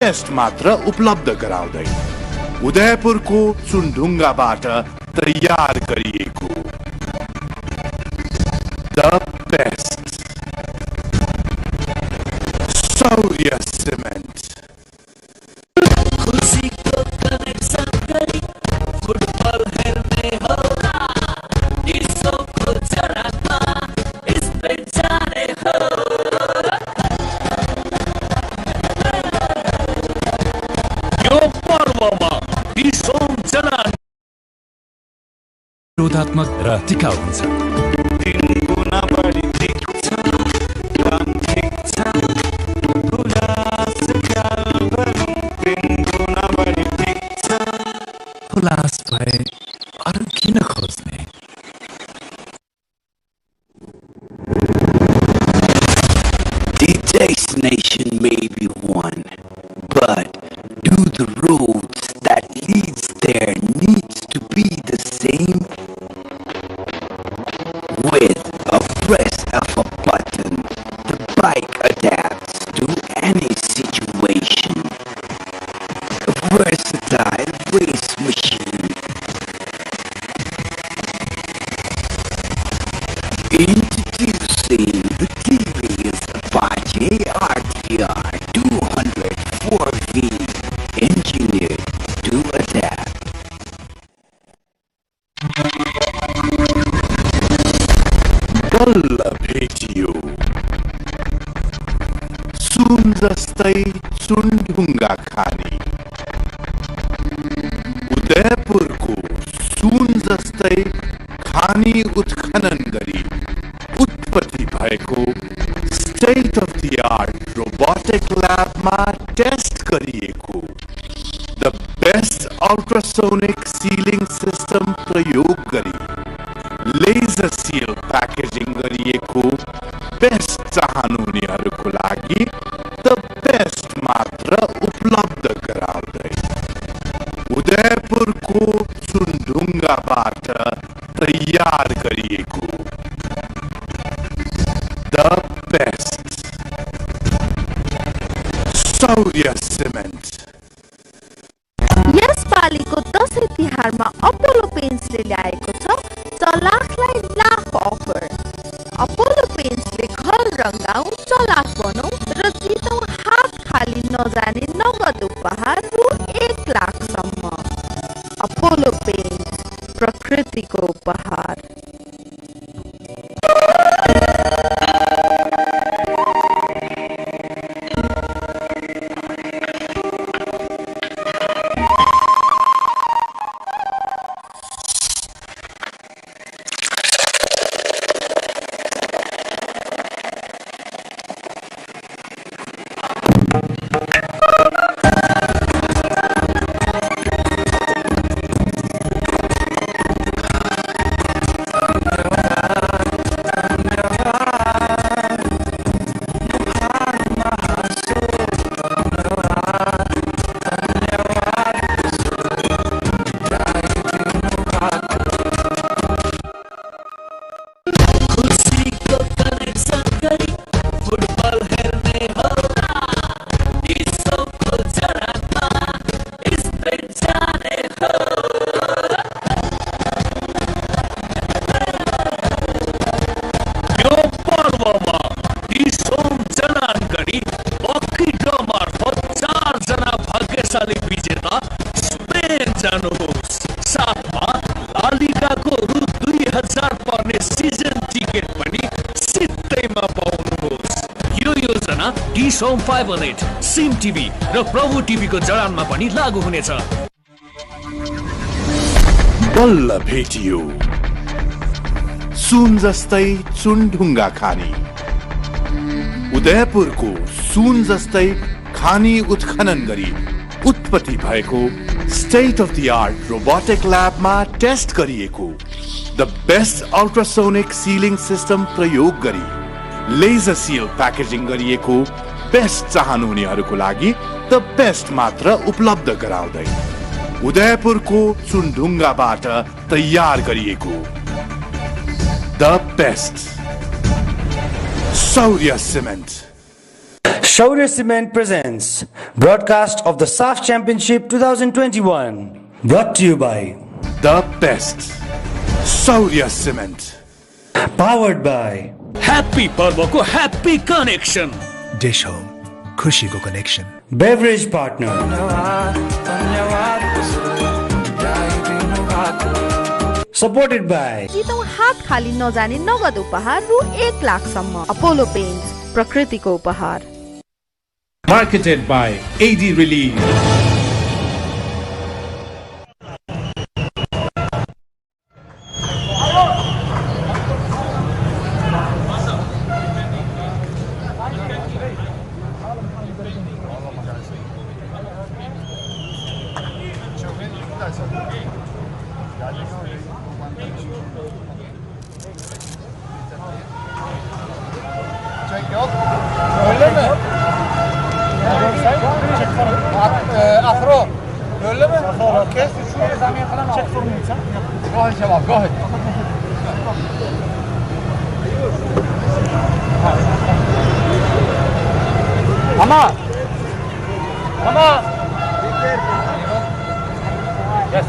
टेस्ट मात्र उपलब्ध गराउँदै उदयपुरको चुनढुङ्गाबाट तयार गरिएको द बेस्ट सौर्य सिमेन्ट खुसीको कनेक्सन गरी फुटबल हेर्ने हो डिसोको जडामा स्पेन जाने हो रोधात्मक र टिकाउ हुन्छ 3 गुना बढी ठिक छ काम ठिक छ हुलास गाल भलुङ 3 गुना बढी ठिक छ हुलास भए अरू किन खोज्ने The destination may be one, but do the roads that leads there needs to be the same? With a press of a button, the bike adapts to any situation. A versatile race machine. Introducing the TVS भेटियो सुन जस्तै चुनढुङ्गा खानी उदयपुरको सुन जस्तै खानी उत्खनन गरी उत्पत्ति भएको state of the art robotic ल्याबमा टेस्ट गरिएको the best ultrasonic sealing system प्रयोग गरी लेजर सिल प्याकेजिङ गरिएको बेस्ट चाहनुहुनेहरूको लागि द बेस्ट मात्र उपलब्ध गराउँदै उदयपुरको चुनढुङ्गाबाट तयार गरिएको द बेस्ट शौर्य सिमेन्ट यसपालिको दशैं तिहारमा अपोलो पेन्ट्सले ल्याएको छ चलाखलाई लाख अफर। अपोलो पेन्ट्सले घर रङ्गाऊ, चलाख बनाऊ र जितौँ हात खाली नजाने नगद उपहार रु 1 लाखसम्म। अपोलो पेन्ट्स, प्रकृतिको उपहार। सोम 518 सिम टिभी र प्रभु टिभीको जडानमा पनि लागू हुनेछ। बल्ल भेटियो सुन जस्तै चुनढुङ्गा खानी उदयपुरको सुन जस्तै खानी उत्खनन गरी उत्पत्ति भएको state of the art robotic ल्याबमा टेस्ट गरिएको the best ultrasonic sealing system प्रयोग गरी लेजर सिल प्याकेजिङ गरिएको बेस्ट चाहनुहुनेहरूको लागि द बेस्ट मात्र उपलब्ध गराउँदै उदयपुरको चुनढुङ्गाबाट तयार गरिएको the best Shaurya cement. Shaurya Cement presents broadcast of the SAFF Championship 2021 brought to you by the best Shaurya Cement powered by Happy पर्वको Happy Connection Dish Home, खुशीको connection. beverage partner supported by जितौँ हात खाली नजाने नगद उपहार रु 1 लाखसम्म। Apollo paints, प्रकृतिको उपहार। Marketed by AD Relief. Öyle mi? Afro. Öyle mi? Kes. Çek formayı sen. Go ahead Şevap, go ahead. Ama. Yes.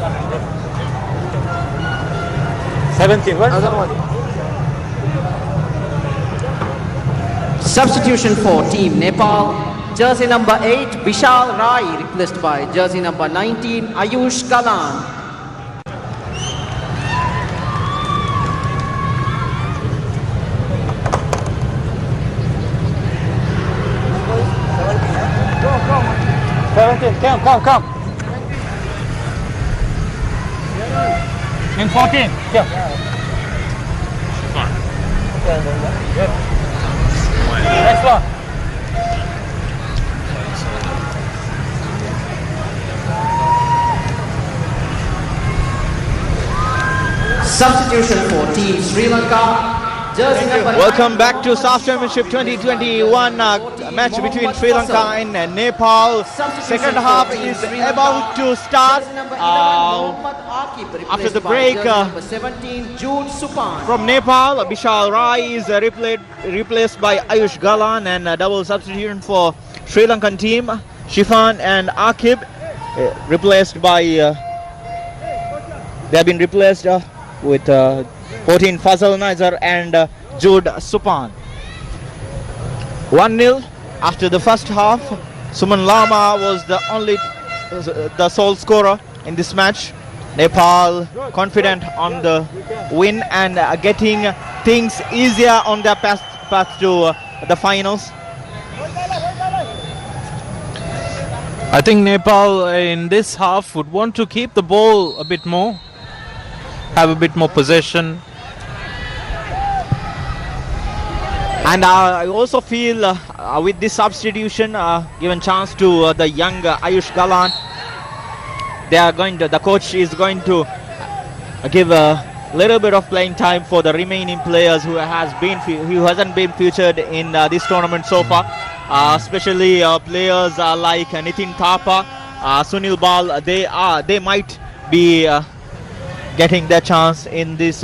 17. What? Substitution for Team Nepal, jersey number 8 Vishal Rai replaced by jersey number 19 Ayush Kalan. 14, come. In 14, come. Next one. Substitution for Team Sri Lanka. Jersey number Welcome back to SAFF Championship 2021 match between Sri Lanka and Nepal. Second half is about to start. After the break from Nepal, Bishal Rai is replaced by Ayush Galan, and double substitution for Sri Lankan team. Shifan and Akib replaced by they have been replaced with 14 Fazal Nizar and Jude Supan. 1-0 after the first half. Suman Lama was the sole scorer in this match. Nepal confident on the win and getting things easier on their path to the finals. I think Nepal in this half would want to keep the ball a bit more, have a bit more possession. And I also feel with this substitution, given chance to the young Ayush Galan, the coach is going to give a little bit of playing time for the remaining players who hasn't been featured in this tournament so far, especially players like Nitin Thapa, Sunil Bal. They might be getting their chance in this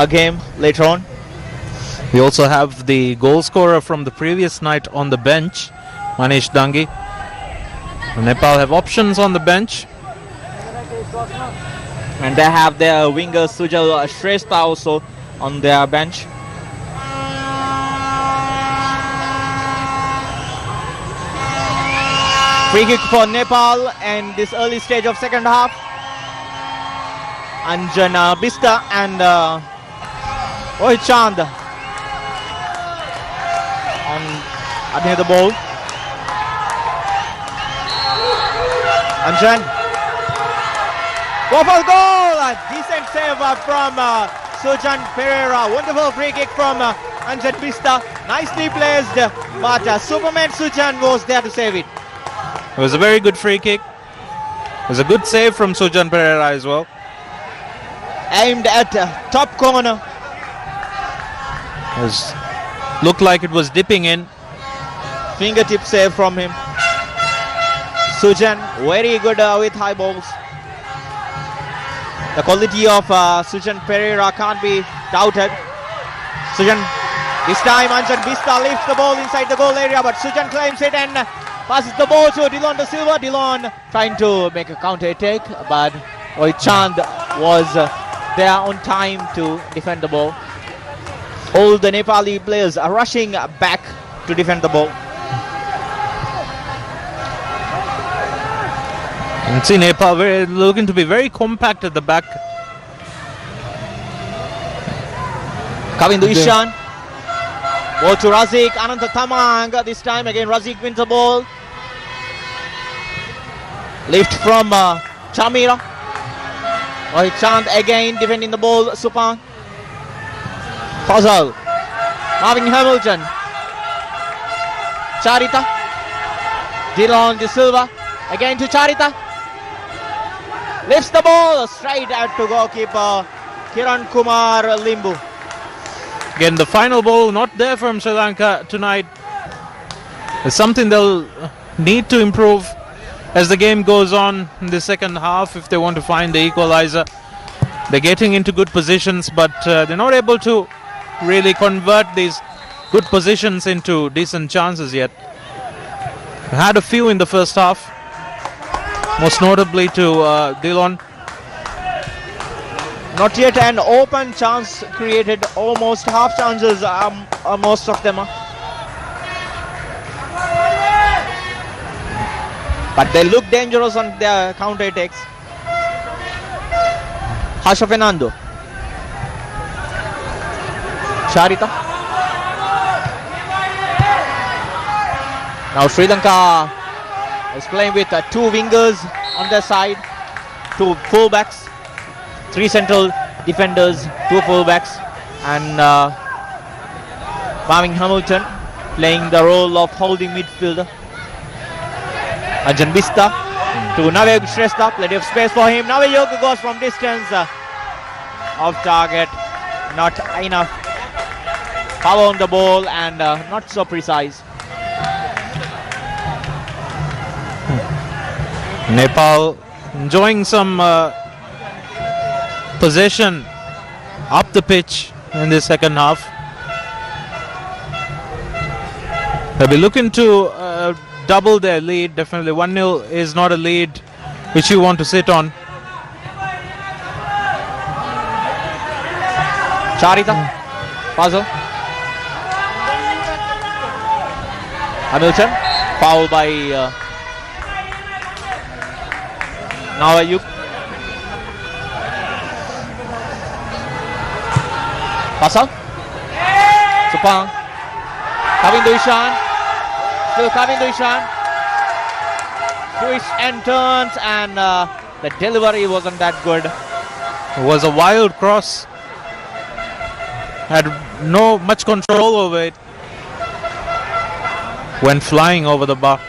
game later on. We also have the goal scorer from the previous night on the bench, Manish Dangi. Nepal have options on the bench. And they have their winger Sujal Shrestha also on their bench. Free kick for Nepal in this early stage of second half. Anjan Bista and Rohit Chand near the ball. Anjan. Go for goal! A decent save from Sujan Pereira. Wonderful free kick from Anjan Bista. Nicely placed, but Superman Sujan was there to save it. It was a very good free kick. It was a good save from Sujan Pereira as well. Aimed at top corner. Looked like it was dipping in. Fingertip save from him. Sujan very good with high balls. The quality of Sujan Pereira can't be doubted. Sujan, this time Anjan Bista lifts the ball inside the goal area, but Sujan claims it and passes the ball to Dilon De Silva. Dilon trying to make a counter attack, but Rohit Chand was there on time to defend the ball. All the Nepali players are rushing back to defend the ball. And see Nepal looking to be very compact at the back. Kavindu Ishan. Ball to Razik. Ananta Tamang. This time again Razik wins the ball. Lift from Chamira. Rohit Chand again defending the ball. Supan. Fazal. Marvin Hamilton. Charita. Dilon De Silva. Again to Charita. Lifts the ball straight out to goalkeeper Kiran Kumar Limbu. Again, the final ball not there from Sri Lanka tonight. It's something they'll need to improve as the game goes on in the second half if they want to find the equalizer. They're getting into good positions, but they're not able to really convert these good positions into decent chances yet. They had a few in the first half, most notably to Dilon. Not yet an open chance created, almost half chances, most of them. But they look dangerous on their counter attacks. Harsha Fernando. Charita. Now Sri Lanka is playing with 2 wingers on their side, 2 fullbacks, 3 central defenders, 2 fullbacks, and Marvin Hamilton playing the role of holding midfielder. Anjan Bista to Navayog Shrestha, plenty of space for him. Navayog goes from distance, off target, not enough power on the ball and not so precise. Nepal enjoying some possession up the pitch in the second half. They'll be looking to double their lead. Definitely 1-0 is not a lead which you want to sit on. Charita, puzzle. Hamilton, foul by Navayog. Pasal, Supang, Kavindu Ishan, still Kavindu Ishan. Twists and turns, and the delivery wasn't that good. It was a wild cross. Had no much control over it. Went flying over the bar.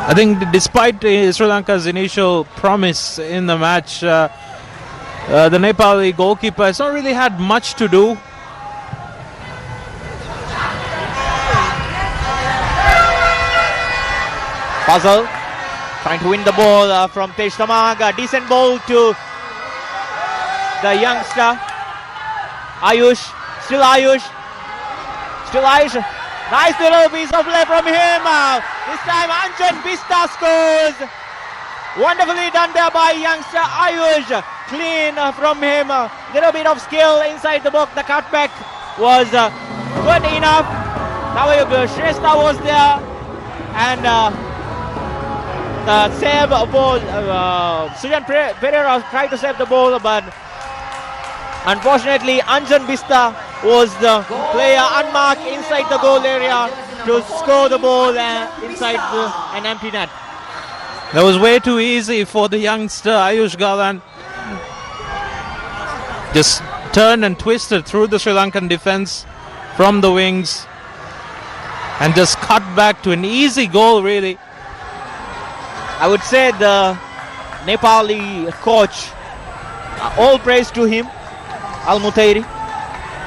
I think despite Sri Lanka's initial promise in the match, the Nepali goalkeeper has not really had much to do. Puzzle trying to win the ball from Tej Tamang. A decent ball to the youngster Ayush. Still Ayush. Nice little piece of play from him. This time Anjan Bista scores. Wonderfully done there by youngster Ayush. Clean from him. Little bit of skill inside the box. The cutback was good enough. Navayog Shrestha was there, and the save ball. Sujan Pereira tried to save the ball, but unfortunately Anjan Bista was the player unmarked inside the goal area to score the ball inside an empty net. That was way too easy for the youngster Ayush Galan. Just turned and twisted through the Sri Lankan defense from the wings and just cut back to an easy goal, really. I would say the Nepali coach, all praise to him, Al Mutairi.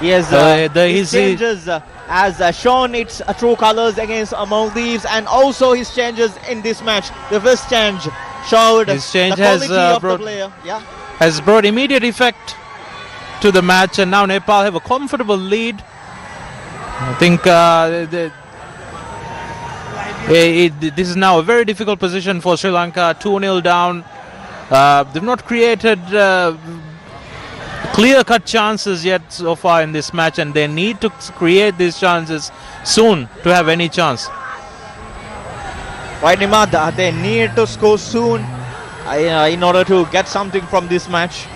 He has his changes has shown its true colors against Maldives, and also his changes in this match. The first change showed his change the quality of brought, the player. Yeah, has brought immediate effect to the match, and now Nepal have a comfortable lead. I think this is now a very difficult position for Sri Lanka. 2-0 down. They've not created clear-cut chances yet so far in this match, and they need to create these chances soon to have any chance. Right, Nimad, they need to score soon in order to get something from this match.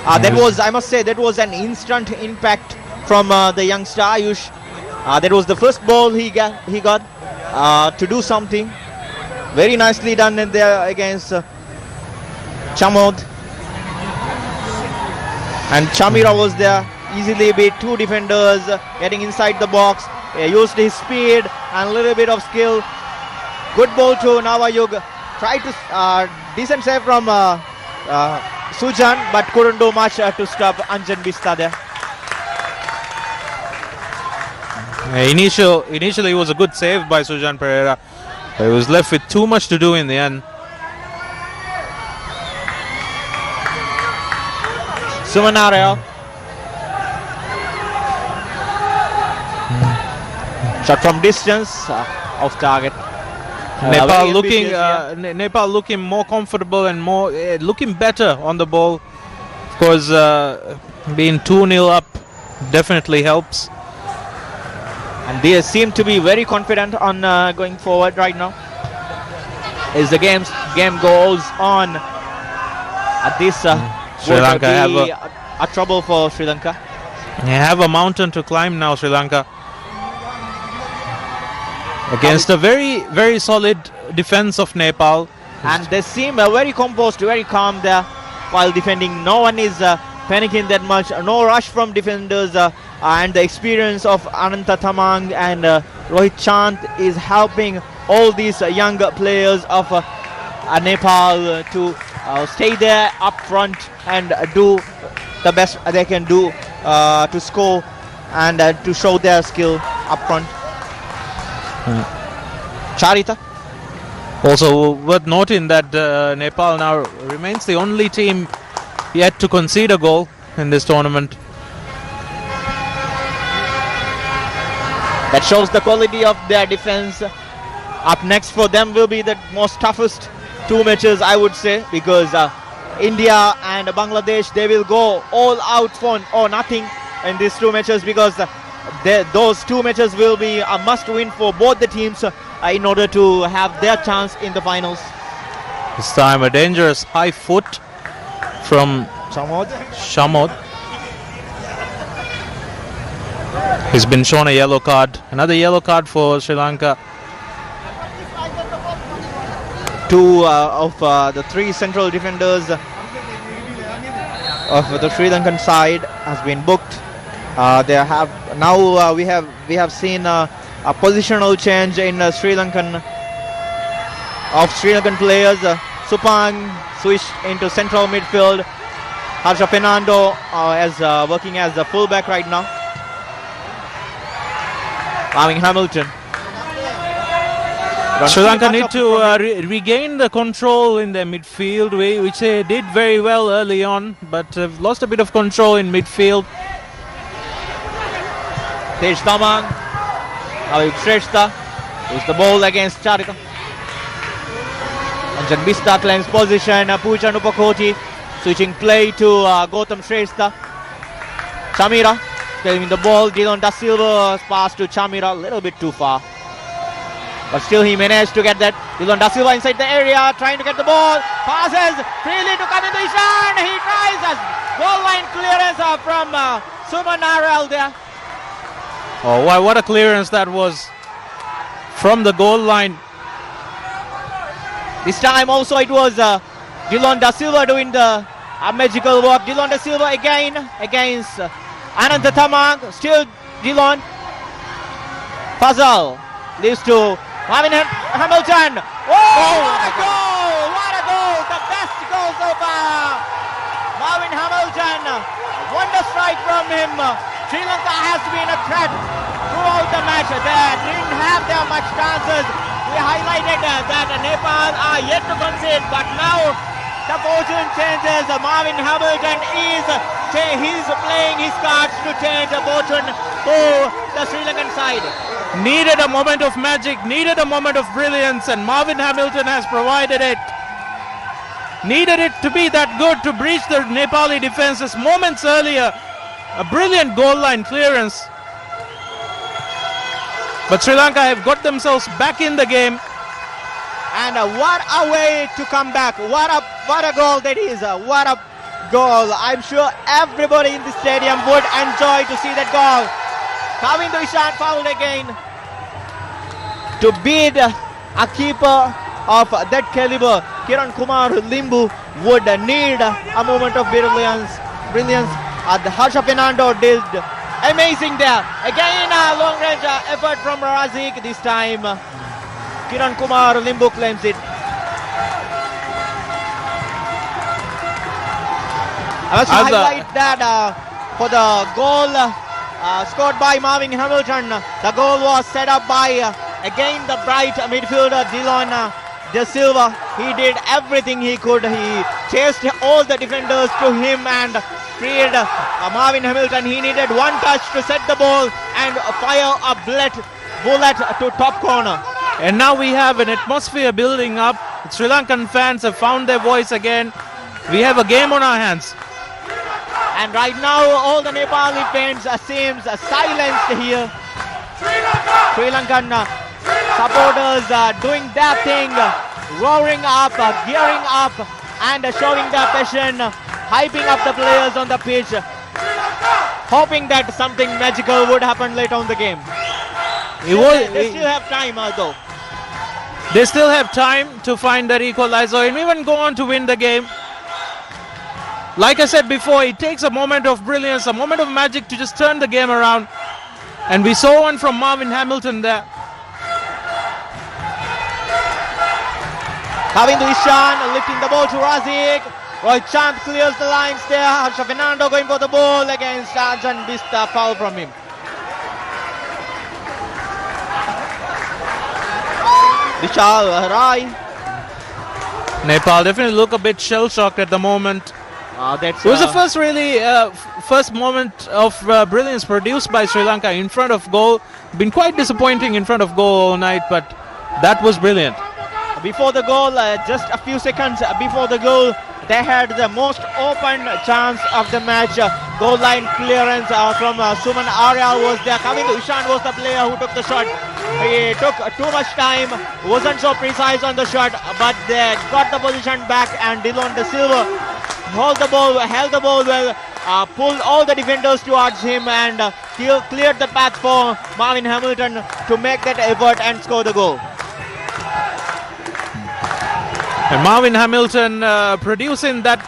That was, I must say, that was an instant impact from the youngster Ayush. That was the first ball he got to do something. Very nicely done in there against Chamod. And Chamira was there, easily beat 2 defenders, getting inside the box. Used his speed and a little bit of skill. Good ball to Navayog. Tried to decent save from Sujan, but couldn't do much to stop Anjan Bista there. Initially it was a good save by Sujan Pereira, but he was left with too much to do in the end. Sumanareo. Shot from distance, off target. Nepal looking more comfortable and more looking better on the ball. Of course, being 2-0 up definitely helps. And they seem to be very confident on going forward right now. As the game goes on, this Sri Lanka have a trouble for Sri Lanka. They have a mountain to climb now, Sri Lanka. Against a very, very solid defense of Nepal. And they seem very composed, very calm there while defending. No one is panicking that much. No rush from defenders. And the experience of Ananta Thamang and Rohit Chand is helping all these young players of Nepal to stay there up front and do the best they can do to score and to show their skill up front. Charita. Also worth noting that Nepal now remains the only team yet to concede a goal in this tournament. That shows the quality of their defense. Up next for them will be the most toughest two matches, I would say, because India and Bangladesh, they will go all out for or nothing in these two matches, because those two matches will be a must win for both the teams in order to have their chance in the finals. This time a dangerous high foot from Shamod. He's been shown a yellow card. Another yellow card for Sri Lanka. Two of the three central defenders of the Sri Lankan side has been booked. We have seen a positional change in Sri Lankan players. Supang switched into central midfield. Harsha Fernando is working as a fullback right now. Marvin Hamilton. Sri Lanka need to regain the control in their midfield, which they did very well early on, but lost a bit of control in midfield. Tej Tamang, Ayub Shrestha, who's the ball against Charita. Anjan Bista claims position. Pooja Nupakoti switching play to Gautam Shrestha. Chamira claiming the ball. Dillon Da Silva pass to Chamira, a little bit too far. But still he managed to get that. Dillon Da Silva inside the area, trying to get the ball. Passes freely to Kamindu Ishan. He tries a goal line clearance from Suman Narel there. Oh, wow, what a clearance that was from the goal line. This time also it was Dillon Da Silva doing the magical work. Dillon Da Silva again against Ananta Thamang. Still Dillon. Puzzle leads to Marvin Hamilton. Oh, what a goal! What a goal! The best goal so far. Marvin Hamilton. Wonder strike from him. Sri Lanka has been a threat throughout the match. They didn't have that much chances. We highlighted that Nepal are yet to concede, but now the fortune changes. Marvin Hamilton is playing his cards to change the fortune for the Sri Lankan side. Needed a moment of magic, needed a moment of brilliance, and Marvin Hamilton has provided it. Needed it to be that good to breach the Nepali defenses moments earlier. A brilliant goal line clearance. But Sri Lanka have got themselves back in the game. And what a way to come back. What a goal that is. What a goal. I'm sure everybody in the stadium would enjoy to see that goal. Kamindu Ishan fouled again. To beat a keeper of that caliber, Kiran Kumar Limbu would need a moment of brilliance. The Harsha Fernando did amazing there. Again a long range effort from Razik. This time Kiran Kumar Limbu claims it. I must highlight that for the goal scored by Marvin Hamilton, the goal was set up by again the bright midfielder Dillon Da Silva. He did everything he could. He chased all the defenders to him and freed Marvin Hamilton. He needed one touch to set the ball and fire a bullet to top corner. And now we have an atmosphere building up. Sri Lankan fans have found their voice again. We have a game on our hands. And right now all the Nepali fans seems silenced here. Sri Lankan supporters doing their thing, roaring up, gearing up and showing their passion, hyping up the players on the pitch. hoping that something magical would happen later on the game. They still have time though. They still have time to find that equalizer and even go on to win the game. Like I said before, it takes a moment of brilliance, a moment of magic to just turn the game around. And we saw one from Marvin Hamilton there. Kavindu Ishan lifting the ball to Razik. Rohit Chand clears the lines there. Harsha Fernando going for the ball against Anjan Bista. Foul from him. Vishal Rai. Nepal definitely look a bit shell-shocked at the moment. It was the first moment of brilliance produced by Sri Lanka in front of goal. Been quite disappointing in front of goal all night, but that was brilliant. Before the goal, just a few seconds before the goal, they had the most open chance of the match. Goal line clearance from Suman Aryal was there. Kavindu Ishan was the player who took the shot. He took too much time, wasn't so precise on the shot, but they got the position back, and Dillon De Silva held the ball well, pulled all the defenders towards him, and cleared the path for Marvin Hamilton to make that effort and score the goal. And Marvin Hamilton producing that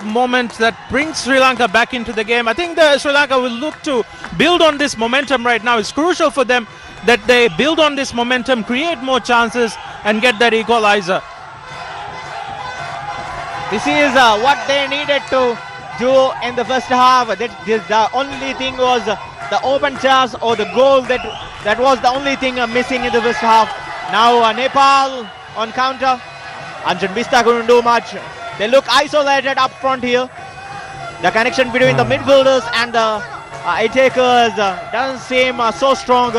moment that brings Sri Lanka back into the game. I think Sri Lanka will look to build on this momentum right now. It's crucial for them that they build on this momentum, create more chances, and get that equalizer. This is what they needed to do in the first half. The only thing was the open chance or the goal. That was the only thing missing in the first half. Now Nepal on counter. Anjan Bista couldn't do much. They look isolated up front here. The connection between the midfielders and the attackers doesn't seem so strong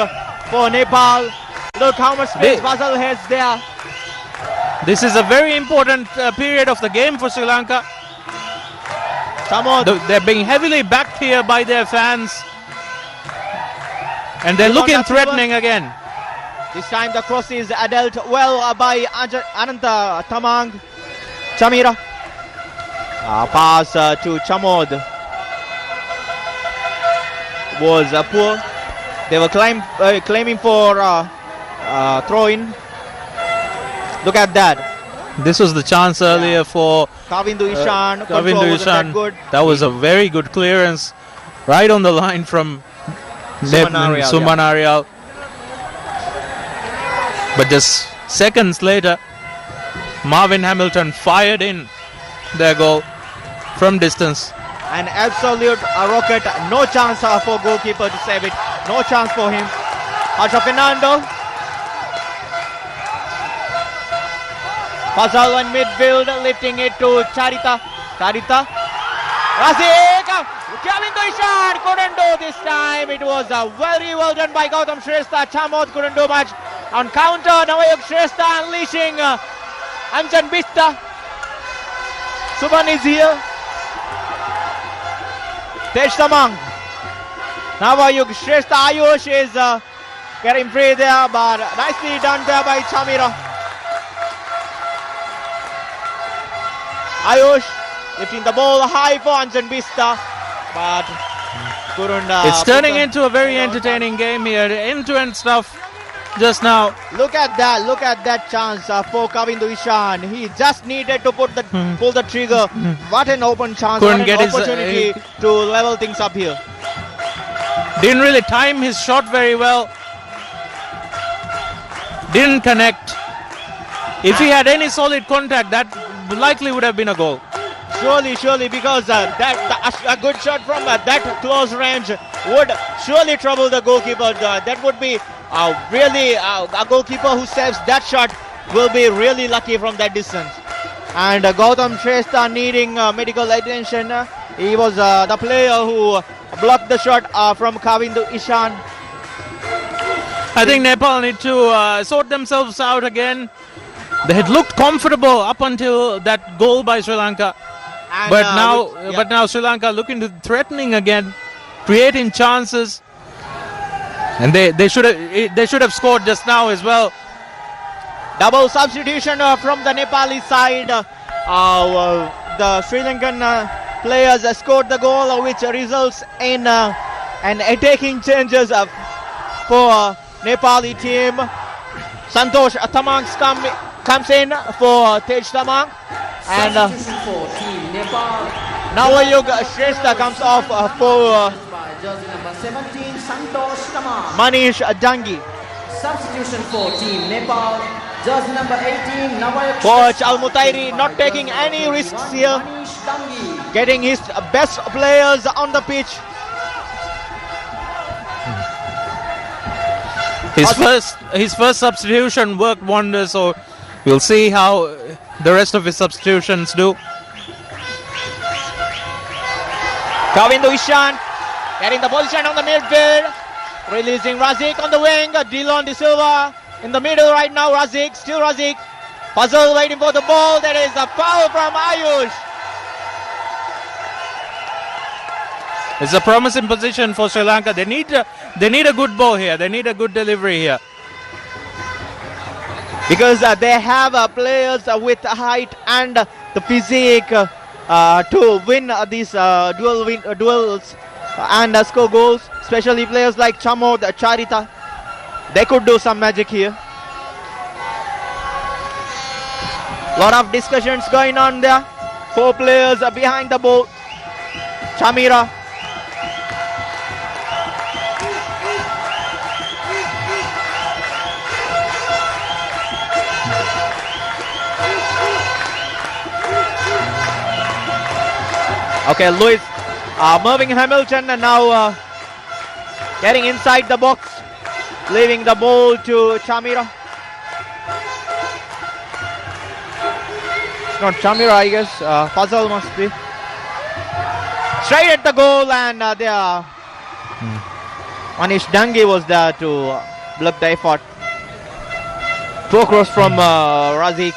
for Nepal. Look how much space Fazal has there. This is a very important period of the game for Sri Lanka. They're being heavily backed here by their fans. And they're looking threatening again. This time the cross is dealt well by Ananta Tamang. Chamira. Pass to Chamod was poor. They were claiming for throw-in. Look at that. This was the chance earlier for Kavindu Ishan. Kavindu Ishan. That was a very good clearance right on the line from Suman Aryal. But just seconds later, Marvin Hamilton fired in their goal from distance. An absolute rocket. No chance for goalkeeper to save it. No chance for him. Harsha Fernando. Fazal in midfield, lifting it to Charita. Razik! Kavindu Ishan couldn't do this time. It was very well done by Gautam Shrestha. Chamod couldn't do much. On counter, Navayuk Shrestha unleashing Anjan Bista. Suman is here. Tej Tamang. Navayuk Shrestha. Ayush is getting free there, but nicely done there by Chamira. Ayush lifting the ball high for Anjan Bista, but couldn't. It's turning into a very entertaining game here. End-to-end stuff just now. Look at that chance for Kavindu Ishan. He just needed to pull the trigger. What an open chance, Couldn't get opportunity to level things up here. Didn't really time his shot very well. Didn't connect. If he had any solid contact, that likely would have been a goal. Surely, because a good shot from that close range would surely trouble the goalkeeper. That would be really a goalkeeper who saves that shot will be really lucky from that distance. And Gautam Shrestha needing medical attention. He was the player who blocked the shot from Kavindu Ishan. I think Nepal need to sort themselves out again. They had looked comfortable up until that goal by Sri Lanka. And but now Sri Lanka looking to threatening again, creating chances. And they should have scored just now as well. Double substitution from the Nepali side. The Sri Lankan players scored the goal, which results in and attacking changes for Nepali team. Santosh Tamang comes in for Tej Tamang, and Substitution for Team Nepal. Navayug Shrestha comes off for Jersey number 17, Santosh Tamang. Manish Dangi. Substitution for Team Nepal. Jersey number 18, Navayuk Coach Al-Mutairi not taking any risks here, getting his best players on the pitch. His first substitution worked wonders, so we'll see how the rest of his substitutions do. Kavindu Ishan getting the position on the midfield, releasing Razik on the wing. Dylan De Silva in the middle right now. Razik, still Razik. Puzzle waiting for the ball. That is a foul from Ayush. It's a promising position for Sri Lanka. They need a good ball here. They need a good delivery here. Because they have players with height and the physique to win these duels and score goals. Especially players like Chamod, Charita. They could do some magic here. Lot of discussions going on there. 4 players behind the ball. Chamira. Okay, Lewis, Mervyn Hamilton now getting inside the box, leaving the ball to Chamira. It's not Chamira, I guess. Puzzle must be. Straight at the goal, and there. Manish Dangi was there to block the effort. Poor cross from Razik.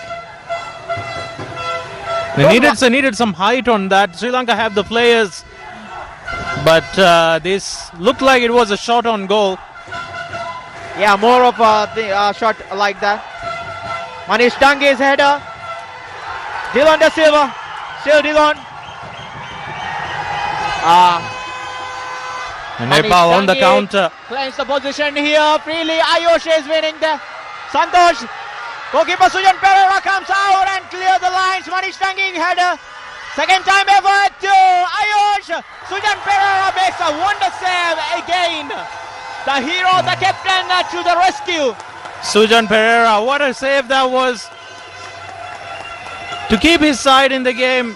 They needed some height on that. Sri Lanka have the players, but this looked like it was a shot on goal. Yeah, more of a shot like that. Manish Dangi's header. Dylan De Silva. Still Dylan. And Nepal on the counter. Claims the position here. Freely Ayush is winning there. Santosh. Goalkeeper Sujan Pereira comes out and clears the lines. Manish Dangi header. Second time effort to Ayush. Sujan Pereira makes a wonder save again. The hero, the captain to the rescue. Sujan Pereira, what a save that was. To keep his side in the game.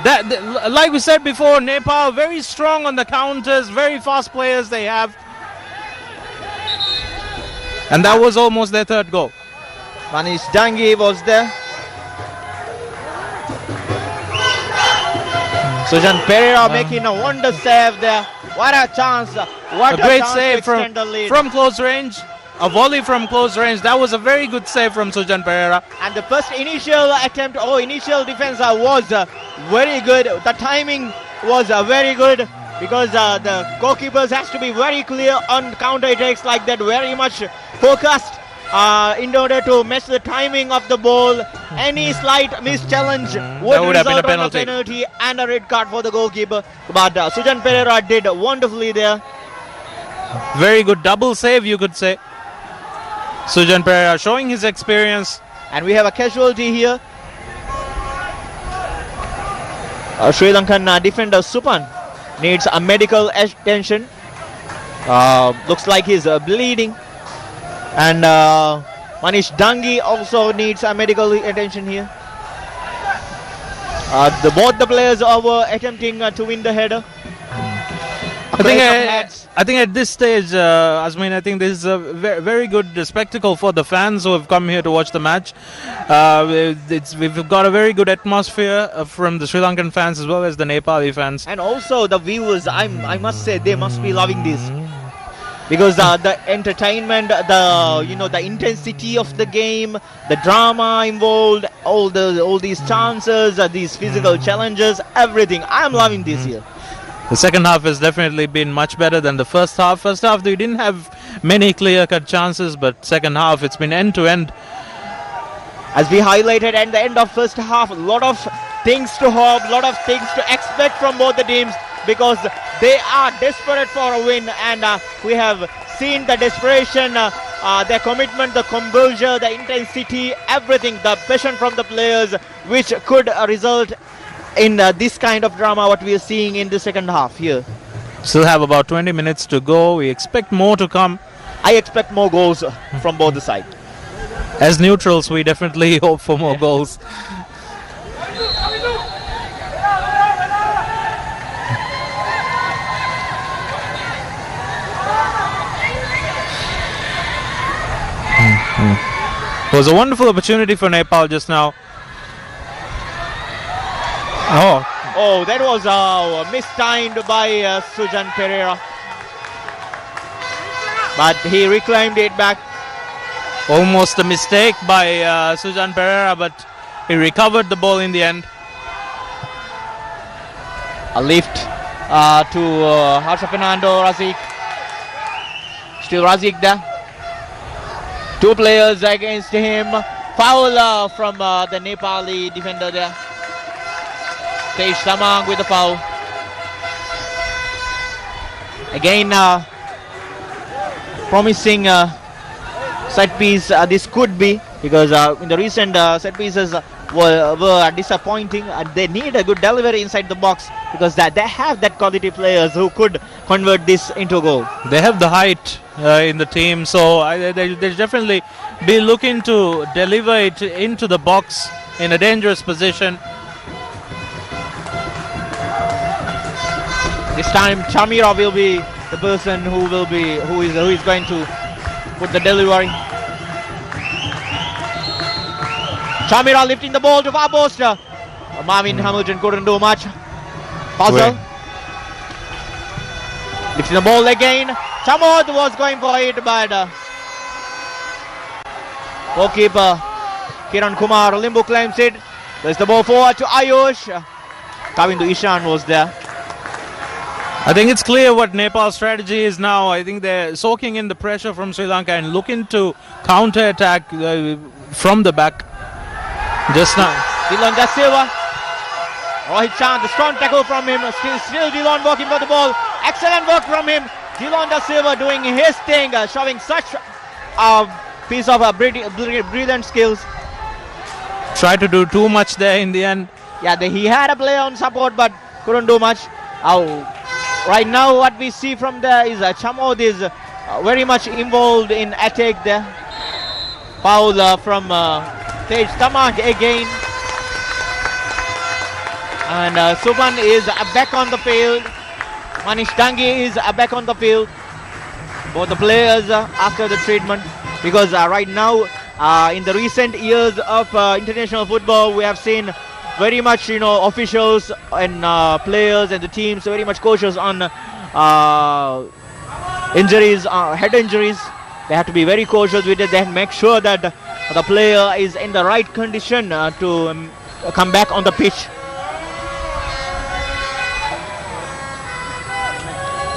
Like we said before, Nepal very strong on the counters, very fast players they have. And that was almost their third goal. Manish Dangi was there. Sujan Pereira making a wonder save there. What a chance. What a great chance save from close range. A volley from close range. That was a very good save from Sujan Pereira. And the first initial attempt, initial defense was very good. The timing was very good because the goalkeepers has to be very clear on counter attacks like that. Very much focused in order to match the timing of the ball. Any slight mischallenge would result in a penalty and a red card for the goalkeeper. But Sujan Pereira did wonderfully there. Very good double save, you could say. Sujan Pereira showing his experience. And we have a casualty here. Sri Lankan defender Supan needs a medical attention. Looks like he's bleeding. And Manish Dangi also needs a medical attention here. Both the players were attempting to win the header. I think at this stage, Azmin, I think this is a very good spectacle for the fans who have come here to watch the match. We've got a very good atmosphere from the Sri Lankan fans as well as the Nepali fans. And also the viewers, I must say, they must be loving this. Because the entertainment, the intensity of the game, the drama involved, all these chances, these physical challenges, everything. I'm loving this here. The second half has definitely been much better than the first half. First half, we didn't have many clear-cut chances, but second half, it's been end-to-end. As we highlighted at the end of first half, a lot of things to hope, a lot of things to expect from both the teams, because they are desperate for a win, and we have seen the desperation, their commitment, the composure, the intensity, everything, the passion from the players, which could result in this kind of drama what we are seeing in the second half here. Still have about 20 minutes to go. We expect more to come. I expect more goals from both the sides. As neutrals, we definitely hope for more goals. It was a wonderful opportunity for Nepal just now. Oh, that was mistimed by Sujan Pereira. But he reclaimed it back. Almost a mistake by Sujan Pereira, but he recovered the ball in the end. A lift to Harsha Fernando, Razik. Still Razik there. Two players against him. Foul from the Nepali defender there. Tej Tamang with the foul. Again, promising set piece this could be, because in the recent set pieces were disappointing. They need a good delivery inside the box, because they have that quality players who could convert this into a goal. They have the height in the team, so they definitely be looking to deliver it into the box in a dangerous position. This time Chamira will be the person who is going to put the delivery. Chamira lifting the ball to far post. Marvin Hamilton couldn't do much. Puzzle. Lifting the ball again. Chamod was going for it, but goalkeeper Kiran Kumar Limbu claims it. There's the ball forward to Ayush. Kavindu Ishan was there. I think it's clear what Nepal's strategy is now. I think they're soaking in the pressure from Sri Lanka and looking to counter-attack from the back. Just now. Dylan Da Silva. Rohit Chand, the strong tackle from him. Still Dylan working for the ball. Excellent work from him. Dylan Da Silva doing his thing, showing such a piece of brilliant skills. Tried to do too much there in the end. Yeah, he had a play on support, but couldn't do much. Right now what we see from there is Chamod is very much involved in attack there. Foul from Tej Tamang again. And Suban is back on the field. Manish Dangi is back on the field. Both the players after the treatment, because right now in the recent years of international football, we have seen very much, officials and players and the teams very much cautious on injuries, head injuries. They have to be very cautious with it. They have to make sure that the player is in the right condition to come back on the pitch.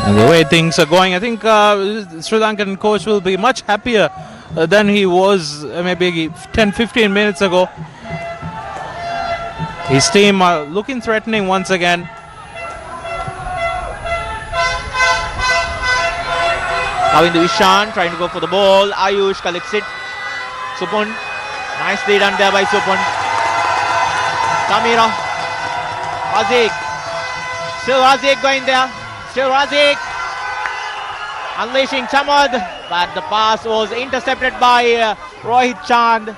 And the way things are going, I think Sri Lankan coach will be much happier than he was maybe 10-15 minutes ago. His team are looking threatening once again. Kavindu Ishan trying to go for the ball. Ayush collects it. Supun. Nicely done there by Supun. Samira. Razik. Still Razik going there. Still Razik. Unleashing Chamad. But the pass was intercepted by Rohit Chand.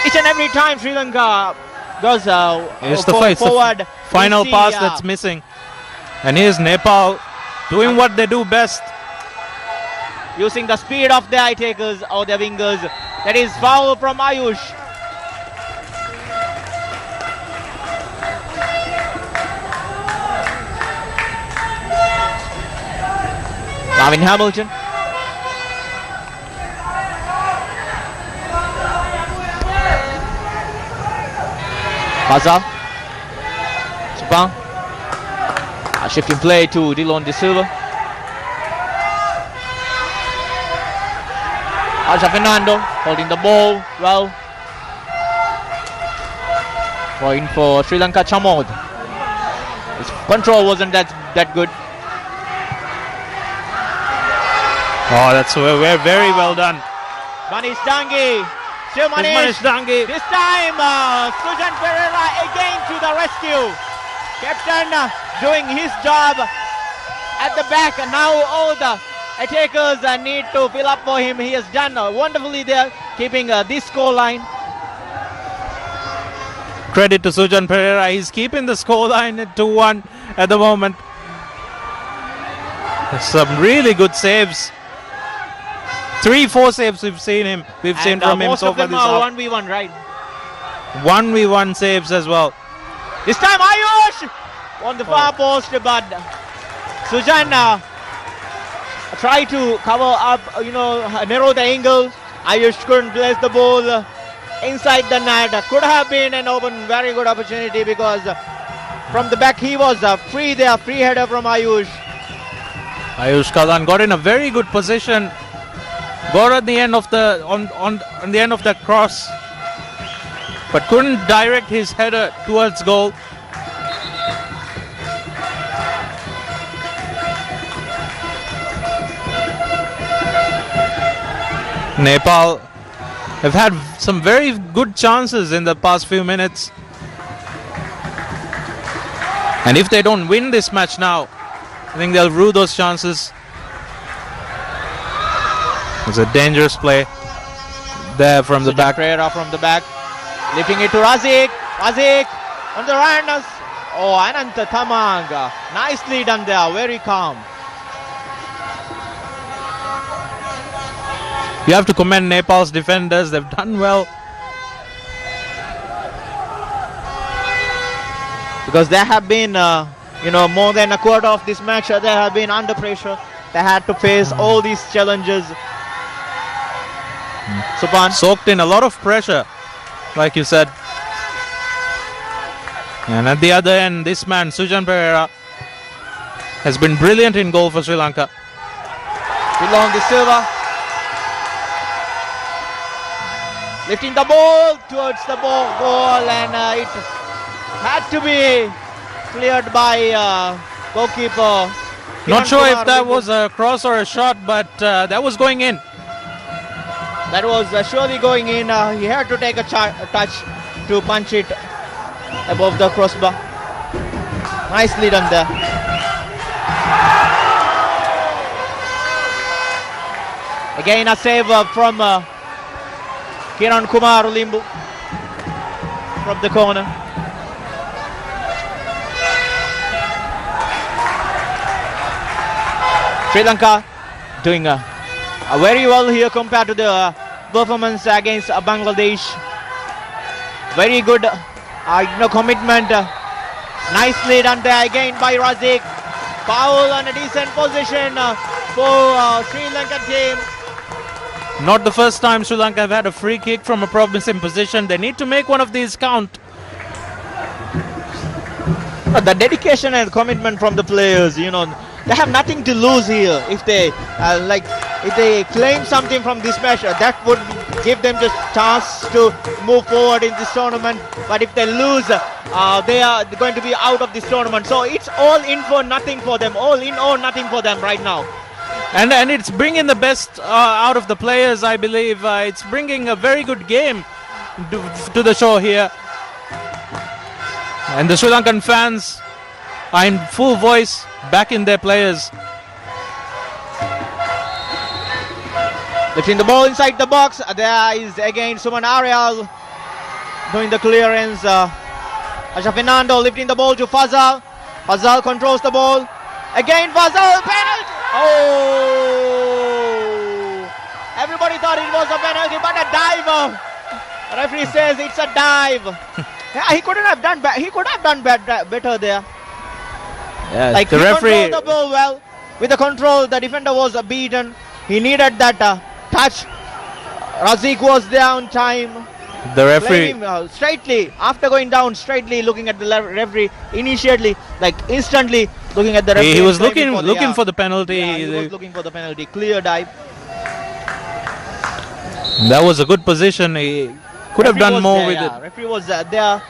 Each and every time Sri Lanka goes forward, the final pass that's missing. And here's Nepal doing what they do best. Using the speed of their eye takers or their wingers. That is foul from Ayush. Marvin Hamilton. Baza. Subang. A shifting play to Dylan Da Silva. Harsha Fernando holding the ball well. Point for Sri Lanka. Chamod is control wasn't that good. Oh, that's very well done. Manish Dangi. Still Manish Dangi. This time, Sujan Pereira again to the rescue. Captain doing his job at the back. Now all the attackers need to fill up for him. He has done wonderfully there, keeping this score line. Credit to Sujan Pereira. He's keeping the scoreline at 2-1 at the moment. Some really good saves. 3-4 saves we've seen from him so far this half. 1v1, right? 1v1 saves as well. This time Ayush on the far post, but Sujan tried to cover up, narrow the angle. Ayush couldn't place the ball inside the net. Could have been an very good opportunity because from the back he was free there, free header from Ayush. Ayush Kalan got in a very good position. Got at the end of the on the end of the cross, but couldn't direct his header towards goal. Nepal have had some very good chances in the past few minutes, and if they don't win this match now, I think they'll rue those chances. It's a dangerous play there from the back. Pereira from the back, lifting it to Razik. Razik on the run. Oh, Ananta Tamang, nicely done there, very calm. You have to commend Nepal's defenders. They've done well. Because they have been, more than a quarter of this match, they have been under pressure. They had to face all these challenges. Supan soaked in a lot of pressure, like you said. And at the other end, this man, Sujan Pereira, has been brilliant in goal for Sri Lanka. Long the Silva. Lifting the ball towards the goal, and it had to be cleared by goalkeeper. Not sure if that was a cross or a shot, but that was going in. That was surely going in. He had to take a touch to punch it above the crossbar. Nicely done there. Again a save from Kiran Kumar Limbu from the corner. Sri Lanka doing very well here compared to the performance against Bangladesh. Very good commitment. Nicely done there again by Razik. Foul on a decent position for Sri Lankan team. Not the first time Sri Lanka have had a free kick from a promising position. They need to make one of these count. The dedication and commitment from the players, they have nothing to lose here. If they if they claim something from this match, that would give them just chance to move forward in this tournament. But if they lose, they are going to be out of this tournament. So it's all in for nothing for them. All in or nothing for them right now. And it's bringing the best out of the players, I believe. It's bringing a very good game to the show here. And the Sri Lankan fans are in full voice, backing their players. Lifting the ball inside the box. There is again Suman Arial doing the clearance. Asha Fernando lifting the ball to Fazal. Fazal controls the ball. Again Fazal, penalty! Oh! Everybody thought it was a penalty, but a dive. The referee says it's a dive. Yeah, he couldn't have done he could have done better there. Yeah, like the he referee controlled the ball well. With the control, the defender was beaten. He needed that touch. Razik was there on time. The referee straightly after going down, straightly looking at the referee initially, like instantly looking at the referee. He was looking for the penalty. Yeah, he was looking for the penalty. Clear dive. That was a good position. He could have done more with it. Referee was there,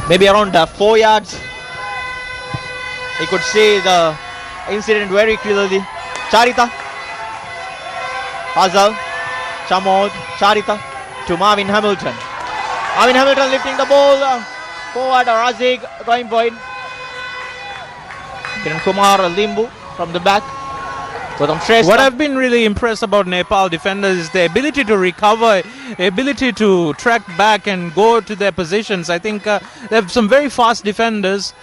maybe around 4 yards He could see the incident very clearly. Charita. Fazal. Chamod. Charita. To Marvin Hamilton. Marvin Hamilton lifting the ball. Forward. Razik going for it. Kiran Kumar Limbu from the back. What I've been really impressed about Nepal defenders is their ability to recover, ability to track back and go to their positions. I think they have some very fast defenders,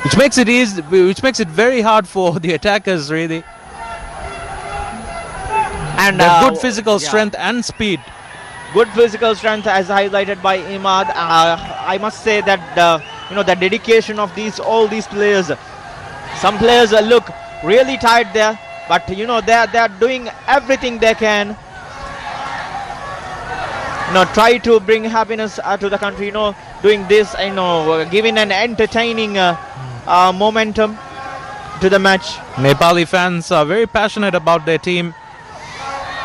which makes it easy, which makes it very hard for the attackers really. And they have good physical strength and speed. Good physical strength, as highlighted by Imad. I must say that the dedication of all these players. Some players look really tired there, but they're doing everything they can. Try to bring happiness to the country. Doing this, giving an entertaining momentum to the match. Nepali fans are very passionate about their team.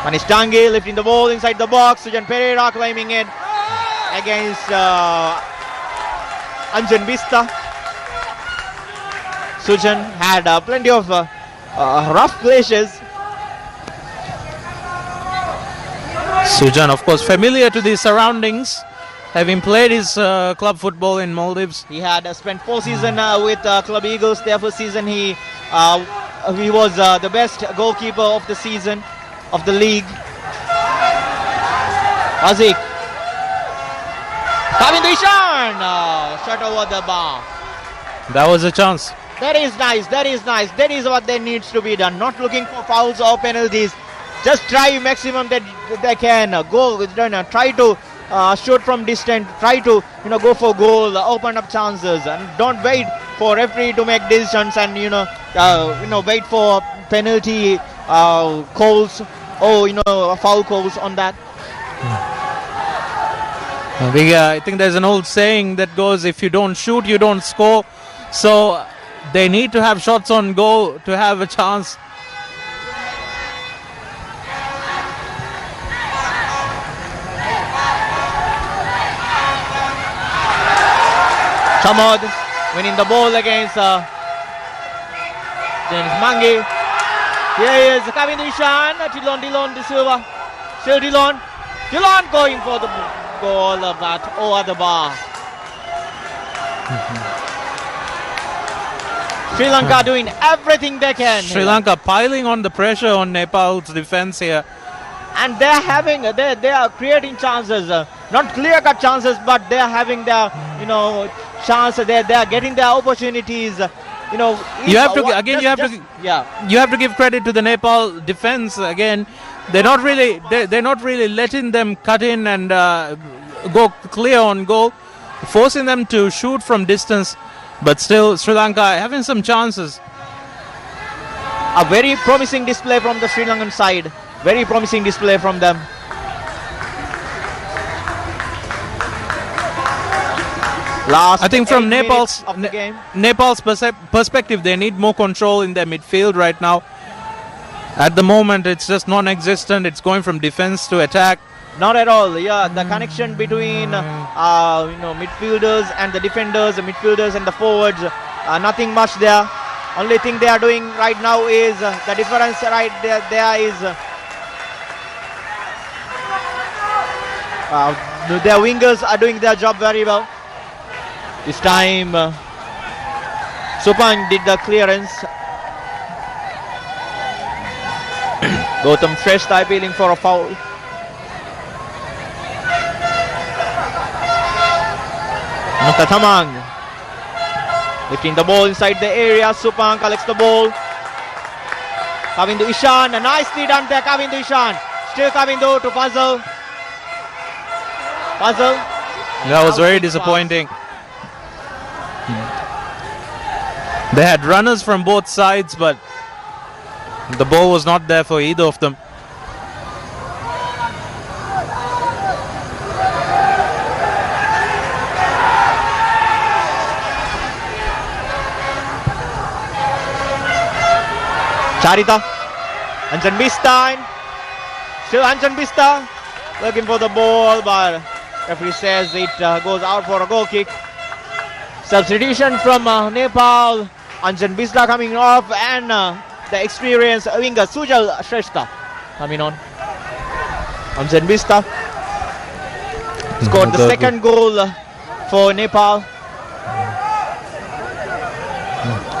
Manish Tangi lifting the ball inside the box. Sujan Pereira claiming it against Anjan Bista. Sujan had plenty of rough places. Sujan, of course, familiar to the surroundings, having played his club football in Maldives. He had spent 4 seasons with Club Eagles. Their first season, he was the best goalkeeper of the season, of the league. Azik. Kavin Dishan! Shot over the bar. That was a chance. That is nice. That is nice. That is what there needs to be done. Not looking for fouls or penalties. Just try maximum that they can. Go. Try to shoot from distance. Try to go for goal. Open up chances, and don't wait for referee to make decisions and wait for penalty calls or foul calls on that. I think there's an old saying that goes, if you don't shoot, you don't score. So they need to have shots on goal to have a chance. Chamod winning the ball against James Mangi. Here is Kavin Dishan. Dillon De Silva. Still Dillon. Dillon going for the goal, but over the bar. Sri Lanka doing everything they can. Sri Lanka piling on the pressure on Nepal's defense here. And they are creating chances. Not clear-cut chances, but they are having their, chance. They are getting their opportunities. You have to give credit to the Nepal defense again. They're not really letting them cut in and go clear on goal, forcing them to shoot from distance. But still, Sri Lanka having some chances. A very promising display from the Sri Lankan side. Very promising display from them. I think from Nepal's perspective, they need more control in their midfield right now. At the moment, it's just non-existent. It's going from defense to attack. Not at all. Yeah, the connection between midfielders and the defenders, the midfielders and the forwards, nothing much there. Only thing they are doing right now is the difference right there is their wingers are doing their job very well. This time Supang did the clearance. Gautam Shrestha appealing for a foul. Matatamang lifting the ball inside the area. Supang collects the ball. Kavindu Ishan, nicely done there. Kavindu Ishan, still Kavindu to Fazal. That was very disappointing. They had runners from both sides, but the ball was not there for either of them. Charita, Anjan Bista, still Anjan Bista looking for the ball, but referee says it goes out for a goal kick. Substitution from Nepal. Anjan Bisla coming off, and the experienced winger Sujal Shrestha coming on. Anjan Bisla scored the second goal for Nepal.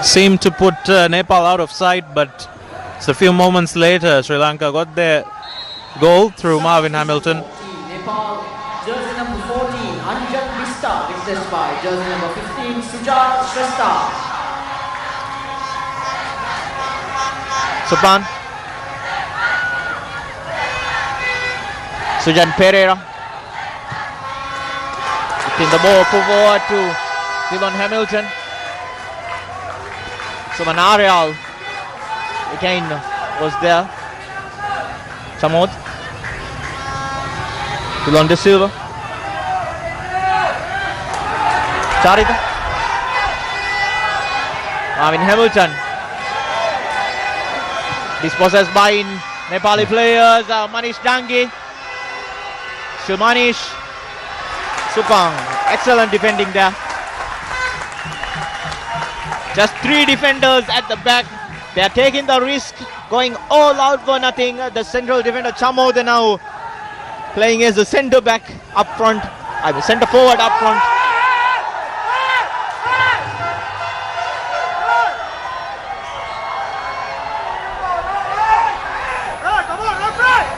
Seemed to put Nepal out of sight, but it's a few moments later Sri Lanka got their goal through Marvin Hamilton. Nepal, jersey number 14, Anjan Vista, witnessed by jersey number 15, Sujal Shrestha. Supan. Sujan Pereira. Putting the ball forward to Dylan Hamilton. Suman Arial again was there. Samod. Dylan De Silva. Charita. Marvin Hamilton. Dispossessed by Nepali players. Manish Dangi. Shumanish. Supang. Excellent defending there. Just 3 defenders at the back. They are taking the risk, going all out for nothing. The central defender Chamod now playing as a centre back up front. Centre forward up front.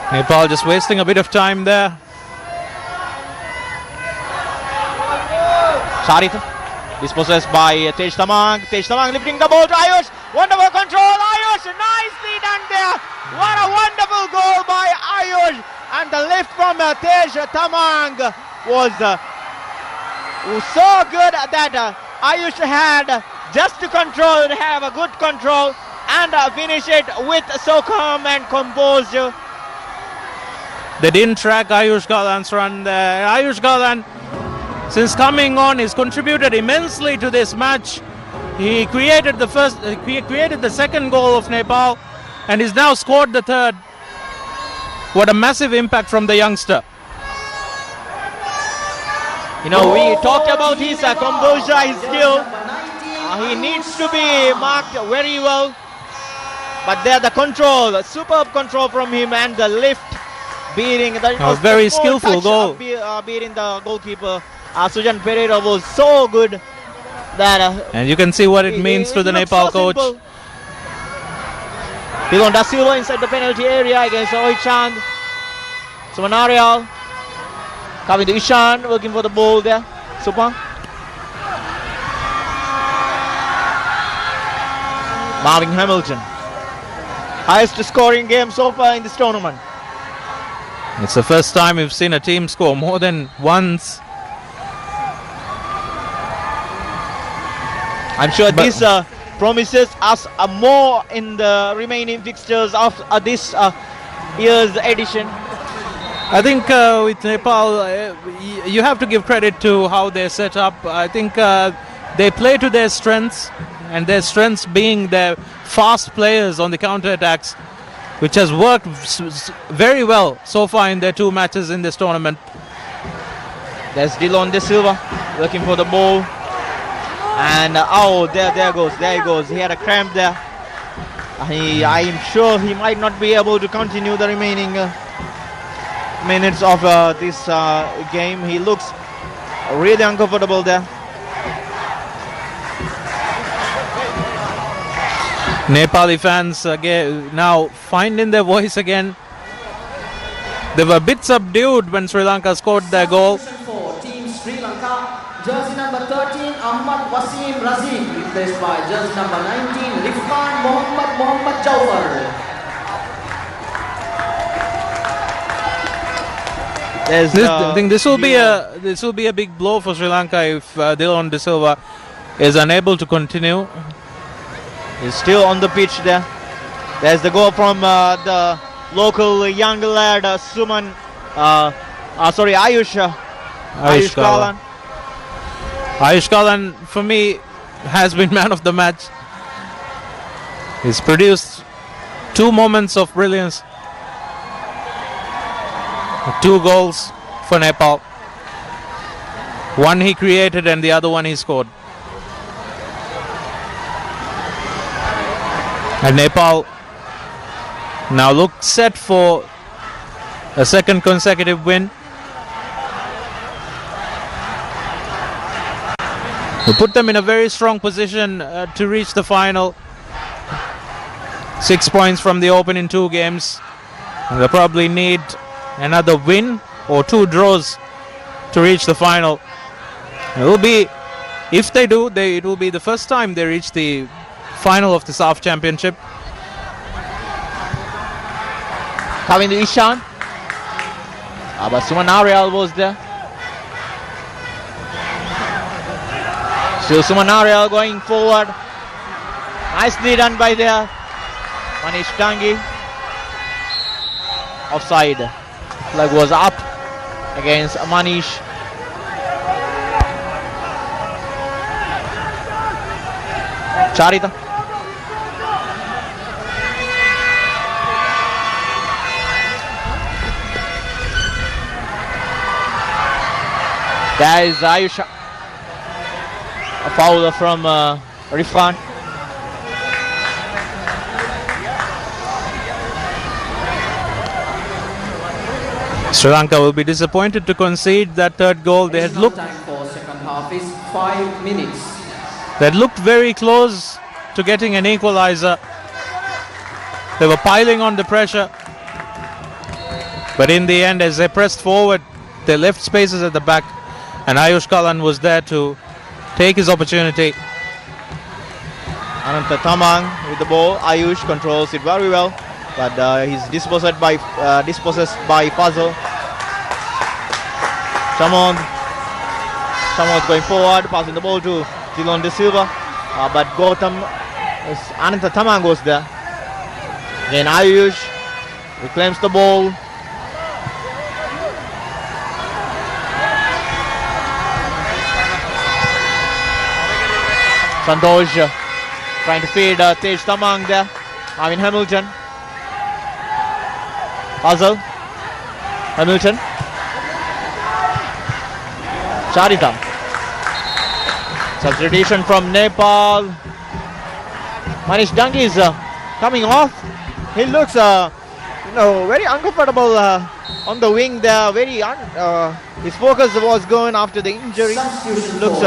Nepal just wasting a bit of time there. Charita. Dispossessed by Tej Tamang. Tej Tamang lifting the ball to Ayush. Wonderful control. Ayush, nicely done there. What a wonderful goal by Ayush. And the lift from Tej Tamang was so good that Ayush had just to control, have a good control, and finish it with so calm and composure. They didn't track Ayush Galan's run there. Ayush Galan, since coming on, has contributed immensely to this match. He created the second goal of Nepal, and he's now scored the third. What a massive impact from the youngster. You know, we talked about his composure, his skill. He needs to be marked very well. But there, the control, superb control from him, and the lift beating the very skillful goal. Beating the goalkeeper. Sujan Pereira was so good that and you can see what it means to the Nepal coach. Dylan Da Silva inside the penalty area against Rohit Chand. Sumanarial coming to Ishan, working for the ball there. Supang. Marvin Hamilton. Highest scoring game so far in this tournament. It's the first time we've seen a team score more than once. I'm sure this promises us more in the remaining fixtures of this year's edition. I think with Nepal, you have to give credit to how they're set up. I think they play to their strengths, and their strengths being their fast players on the counter-attacks, which has worked very well so far in their 2 matches in this tournament. There's Dylan De Silva looking for the ball. And there he goes. He had a cramp there. I'm sure he might not be able to continue the remaining minutes of this game. He looks really uncomfortable there. Nepali fans again now finding their voice again. They were a bit subdued when Sri Lanka scored their goal. For Team Sri Lanka, jersey number 13, Ahmad Wasim Razim, replaced by jersey number 19, Rifkan Mohammad Jawhar. I think this will be a big blow for Sri Lanka if Dylan De Silva is unable to continue. He's still on the pitch there. There's the goal from the local young lad Ayush Galan. Ayush Galan, for me, has been man of the match. He's produced 2 moments of brilliance. 2 goals for Nepal. One he created and the other one he scored. And Nepal now look set for a second consecutive win. Will put them in a very strong position to reach the final. 6 points from the opening 2 games. And they'll probably need another win or 2 draws to reach the final. It will be, if they do, it will be the first time they reach the final of the SAFF Championship. Coming to Ishan. But Suman Ariel was there. Still Suman Ariel going forward. Nicely done by there. Manish Dangi. Offside. Flag was up against Manish. Charita. There is Ayush. A foul from Rifan. Sri Lanka will be disappointed to concede that third goal. They had looked. Time for second half is 5 minutes. They had looked very close to getting an equalizer. They were piling on the pressure, but in the end, as they pressed forward, they left spaces at the back, and Ayush Kalan was there to take his opportunity. Ananta Tamang with the ball. Ayush controls it very well, but he's dispossessed by Fazal. Samod going forward, passing the ball to Dilon De Silva, but Gautam, Ananta Tamang goes there. Then Ayush reclaims the ball. Santosh trying to feed Tej Tamang there. Marvin Hamilton. Puzzle. Hamilton. Charita. Substitution from Nepal. Manish Dangi is coming off. He looks very uncomfortable on the wing there. His focus was going after the injury. Looks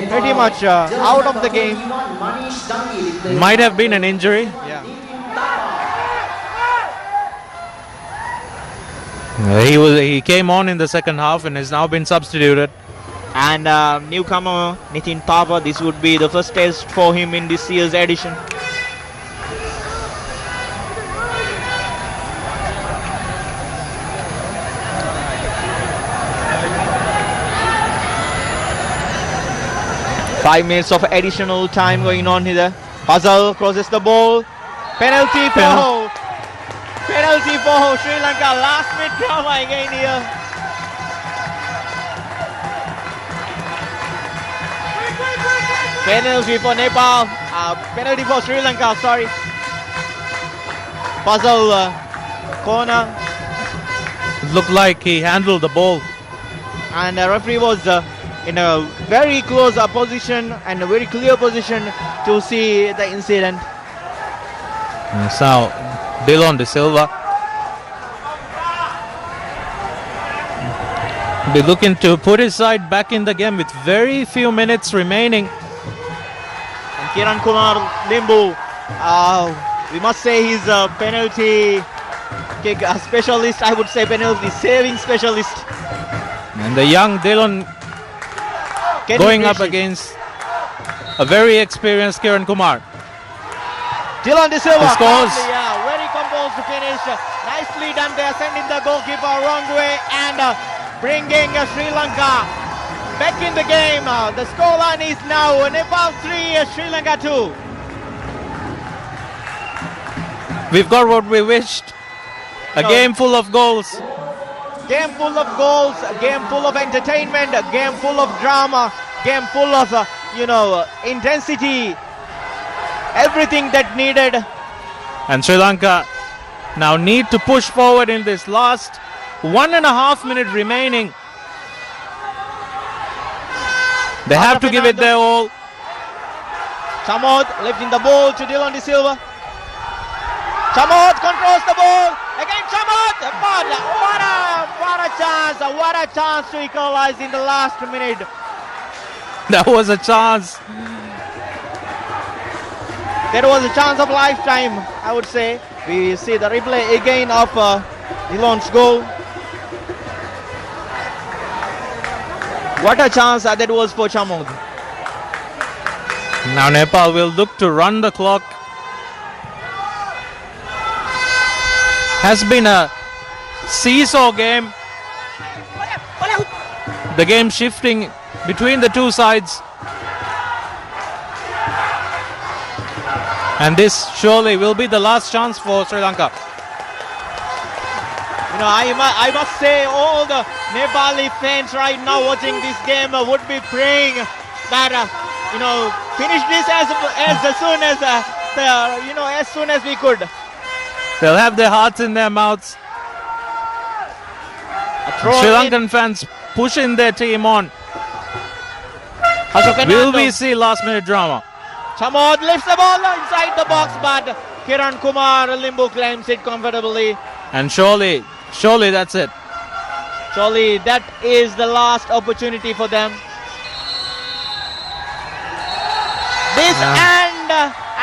pretty much out of the game. Might have been an injury. Yeah. He came on in the second half and has now been substituted. And newcomer Nitin Thapa, this would be the first test for him in this year's edition. Five minutes of additional time going on here. Puzzle crosses the ball. Penalty for Sri Lanka. Last minute drama again here. Penalty for Nepal. Penalty for Sri Lanka, sorry. Puzzle corner. It looked like he handled the ball. And the referee was in a very close position and a very clear position to see the incident. So, Dilon De Silva be looking to put his side back in the game with very few minutes remaining. And Kiran Kumar Limbu, we must say he's a penalty kick specialist, I would say penalty saving specialist. And the young Dilon going up against a very experienced Kiran Kumar. Dilon De Silva scores. Very composed to finish. Nicely done there, sending the goalkeeper wrong way and bringing Sri Lanka back in the game. The scoreline is now Nepal 3, Sri Lanka 2. We've got what we wished. A game full of goals. Game full of goals, a game full of entertainment, a game full of drama, game full of, intensity. Everything that needed. And Sri Lanka now need to push forward in this last 1.5 minutes remaining. They have to give it their all. Samod lifting the ball to Dilon De Silva. Chamod controls the ball. Again Chamod. But what a chance to equalize in the last minute. That was a chance. That was a chance of lifetime, I would say. We see the replay again of Elon's goal. What a chance that was for Chamod. Now Nepal will look to run the clock. Has been a seesaw game. The game shifting between the two sides. And this surely will be the last chance for Sri Lanka. You know, I must say all the Nepali fans right now watching this game would be praying that finish this as soon as we could. They'll have their hearts in their mouths. Sri Lankan fans pushing their team on. Will we see last minute drama? Chamod lifts the ball inside the box, but Kiran Kumar Limbu claims it comfortably. And surely that's it. Surely that is the last opportunity for them.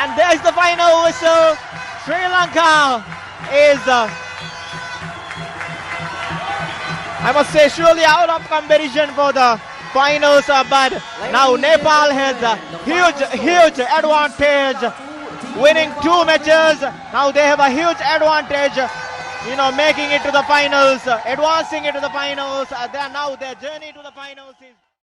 And there's the final whistle. Sri Lanka is, I must say, surely out of competition for the finals, but now Nepal has a huge advantage, winning 2 matches. Now they have a huge advantage, making it to the finals, advancing it to the finals. Now their journey to the finals is